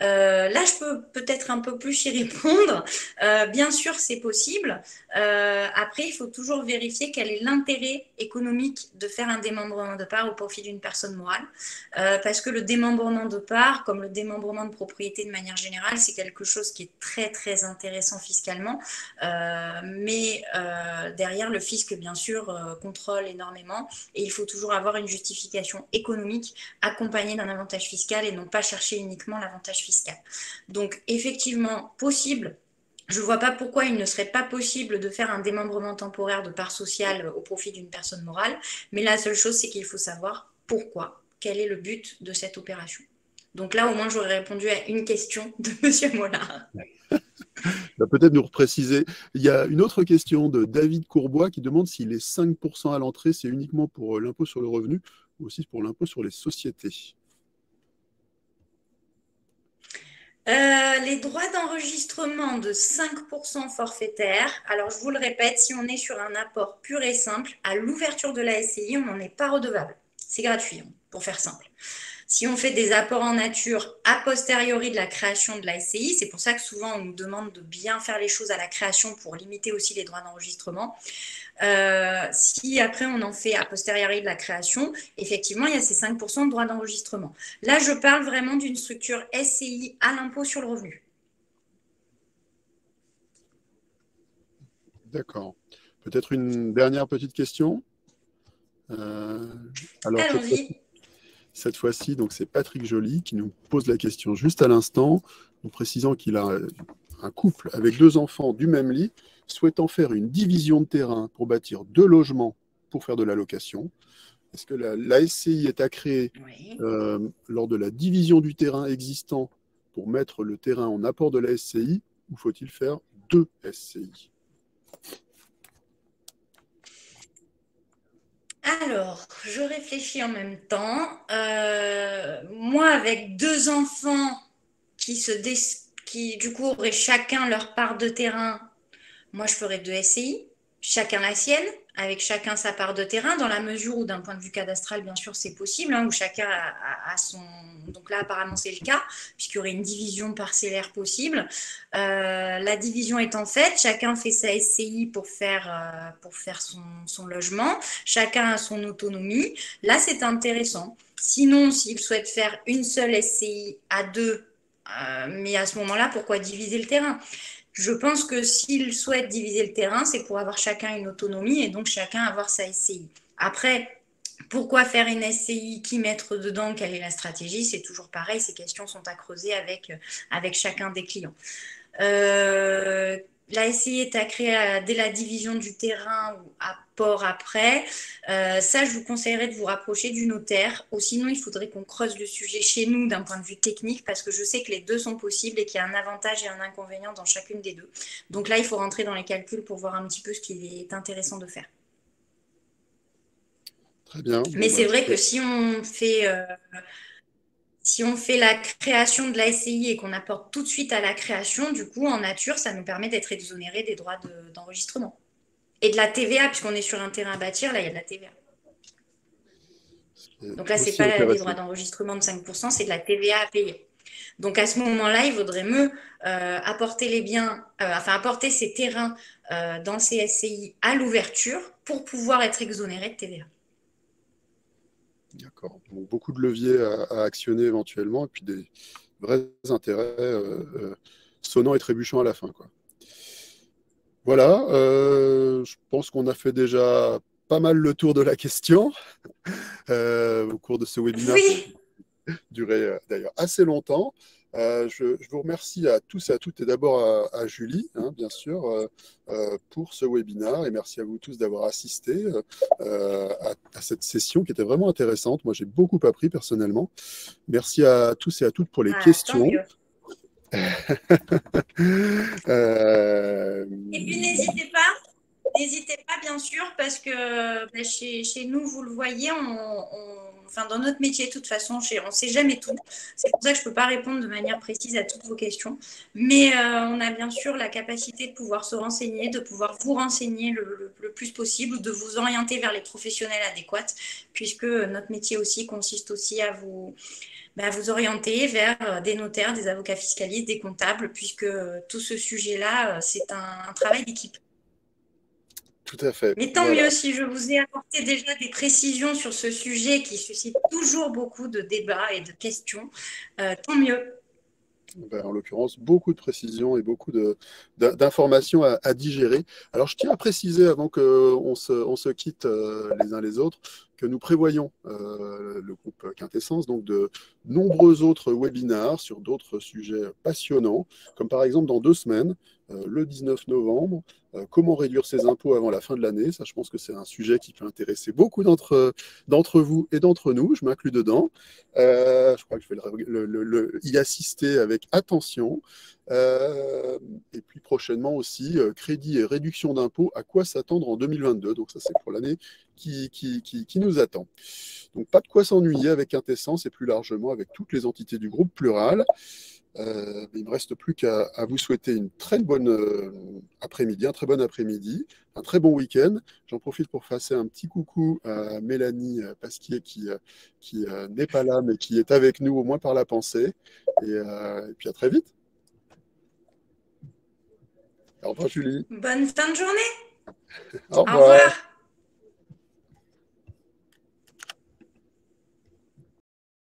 Là, je peux peut-être un peu plus y répondre. Bien sûr, c'est possible. Après, il faut toujours vérifier quel est l'intérêt économique de faire un démembrement de part au profit d'une personne morale. Parce que le démembrement de part, comme le démembrement de propriété de manière générale, c'est quelque chose qui est très, très intéressant fiscalement. Mais derrière, le fisc, bien sûr, contrôle énormément. Et il faut toujours avoir une justification économique accompagnée d'un avantage fiscal et non pas chercher uniquement l'avantage fiscal. Donc, effectivement, possible. Je ne vois pas pourquoi il ne serait pas possible de faire un démembrement temporaire de part sociale au profit d'une personne morale. Mais la seule chose, c'est qu'il faut savoir pourquoi, quel est le but de cette opération. Donc là, au moins, j'aurais répondu à une question de M. Mollard. Peut-être nous repréciser. Il y a une autre question de David Courbois qui demande si les 5% à l'entrée, c'est uniquement pour l'impôt sur le revenu ou aussi pour l'impôt sur les sociétés. Les droits d'enregistrement de 5% forfaitaire, alors je vous le répète, si on est sur un apport pur et simple, à l'ouverture de la SCI, on n'en est pas redevable. C'est gratuit, pour faire simple. Si on fait des apports en nature a posteriori de la création de la SCI, c'est pour ça que souvent on nous demande de bien faire les choses à la création pour limiter aussi les droits d'enregistrement. Si après on en fait a posteriori de la création, effectivement, il y a ces 5% de droits d'enregistrement. Là, je parle vraiment d'une structure SCI à l'impôt sur le revenu. D'accord. Peut-être une dernière petite question. Alors, Allons-y. cette fois-ci, donc c'est Patrick Joly qui nous pose la question juste à l'instant, en précisant qu'il a un couple avec 2 enfants du même lit, souhaitant faire une division de terrain pour bâtir 2 logements pour faire de la location. Est-ce que la SCI est à créer Oui. lors de la division du terrain existant pour mettre le terrain en apport de la SCI ou faut-il faire 2 SCI? Alors, je réfléchis en même temps. Moi, avec 2 enfants qui du coup auraient chacun leur part de terrain, moi je ferais 2 SCI, chacun la sienne, avec chacun sa part de terrain, dans la mesure où d'un point de vue cadastral, bien sûr, c'est possible, où chacun a son... Donc là, apparemment, c'est le cas, puisqu'il y aurait une division parcellaire possible. La division étant faite, chacun fait sa SCI pour faire son logement, chacun a son autonomie. Là, c'est intéressant. Sinon, s'il souhaite faire une seule SCI à 2, mais à ce moment-là, pourquoi diviser le terrain? Je pense que s'ils souhaitent diviser le terrain, c'est pour avoir chacun une autonomie et donc chacun avoir sa SCI. Après, pourquoi faire une SCI, qui mettre dedans, quelle est la stratégie? C'est toujours pareil, ces questions sont à creuser avec chacun des clients. La SCI est à créer dès la division du terrain ou apport après. Ça, je vous conseillerais de vous rapprocher du notaire. Ou sinon, il faudrait qu'on creuse le sujet chez nous d'un point de vue technique parce que je sais que les deux sont possibles et qu'il y a un avantage et un inconvénient dans chacune des deux. Donc là, il faut rentrer dans les calculs pour voir un petit peu ce qu'il est intéressant de faire. Très bien. Mais Bon, c'est vrai que si on fait la création de la SCI et qu'on apporte tout de suite à la création, du coup, en nature, ça nous permet d'être exonérés des droits d'enregistrement. Et de la TVA, puisqu'on est sur un terrain à bâtir, là, il y a de la TVA. Donc là, ce n'est aussi pas des droits intéressant. d'enregistrement de 5%, c'est de la TVA à payer. Donc à ce moment-là, il vaudrait mieux apporter les biens, apporter ces terrains dans le CSCI à l'ouverture pour pouvoir être exonéré de TVA. D'accord. Donc, beaucoup de leviers à actionner éventuellement, et puis des vrais intérêts sonnants et trébuchants à la fin, quoi. Voilà, je pense qu'on a fait déjà pas mal le tour de la question au cours de ce webinaire qui Oui, a duré d'ailleurs assez longtemps. Je vous remercie à tous et à toutes, et d'abord à Julie, bien sûr, pour ce webinaire, et merci à vous tous d'avoir assisté à cette session qui était vraiment intéressante. Moi, j'ai beaucoup appris personnellement. Merci à tous et à toutes pour les tant questions. mieux. Euh, Et puis n'hésitez pas bien sûr, parce que chez nous, vous le voyez, enfin, dans notre métier, de toute façon, on ne sait jamais tout. C'est pour ça que je ne peux pas répondre de manière précise à toutes vos questions. Mais on a bien sûr la capacité de pouvoir se renseigner, de pouvoir vous renseigner le plus possible, de vous orienter vers les professionnels adéquats, puisque notre métier aussi consiste aussi bah, vous orienter vers des notaires, des avocats fiscalistes, des comptables, puisque tout ce sujet-là, c'est un travail d'équipe. Tout à fait. Mais tant Voilà. mieux si je vous ai apporté déjà des précisions sur ce sujet qui suscite toujours beaucoup de débats et de questions. Tant mieux. Ben, en l'occurrence, beaucoup de précisions et beaucoup d'informations à digérer. Alors, je tiens à préciser, avant qu'on on se quitte les uns les autres, que nous prévoyons, le groupe Quintessence, donc de nombreux autres webinars sur d'autres sujets passionnants, comme par exemple dans 2 semaines, le 19 novembre, comment réduire ses impôts avant la fin de l'année. Ça, je pense que c'est un sujet qui peut intéresser beaucoup d'entre vous et d'entre nous. Je m'inclus dedans. Je crois que je vais y assister avec attention. Et puis prochainement aussi, crédit et réduction d'impôts, à quoi s'attendre en 2022. Donc ça, c'est pour l'année qui nous attend. Donc pas de quoi s'ennuyer avec Quintessence et plus largement avec toutes les entités du groupe Plural. Il ne me reste plus qu'à vous souhaiter une très bonne après-midi, un très bon après-midi, un très bon week-end. J'en profite pour passer un petit coucou à Mélanie Pasquier qui n'est pas là, mais qui est avec nous au moins par la pensée. Et puis à très vite. Au revoir Julie. Bonne fin de journée. Au Au revoir. revoir.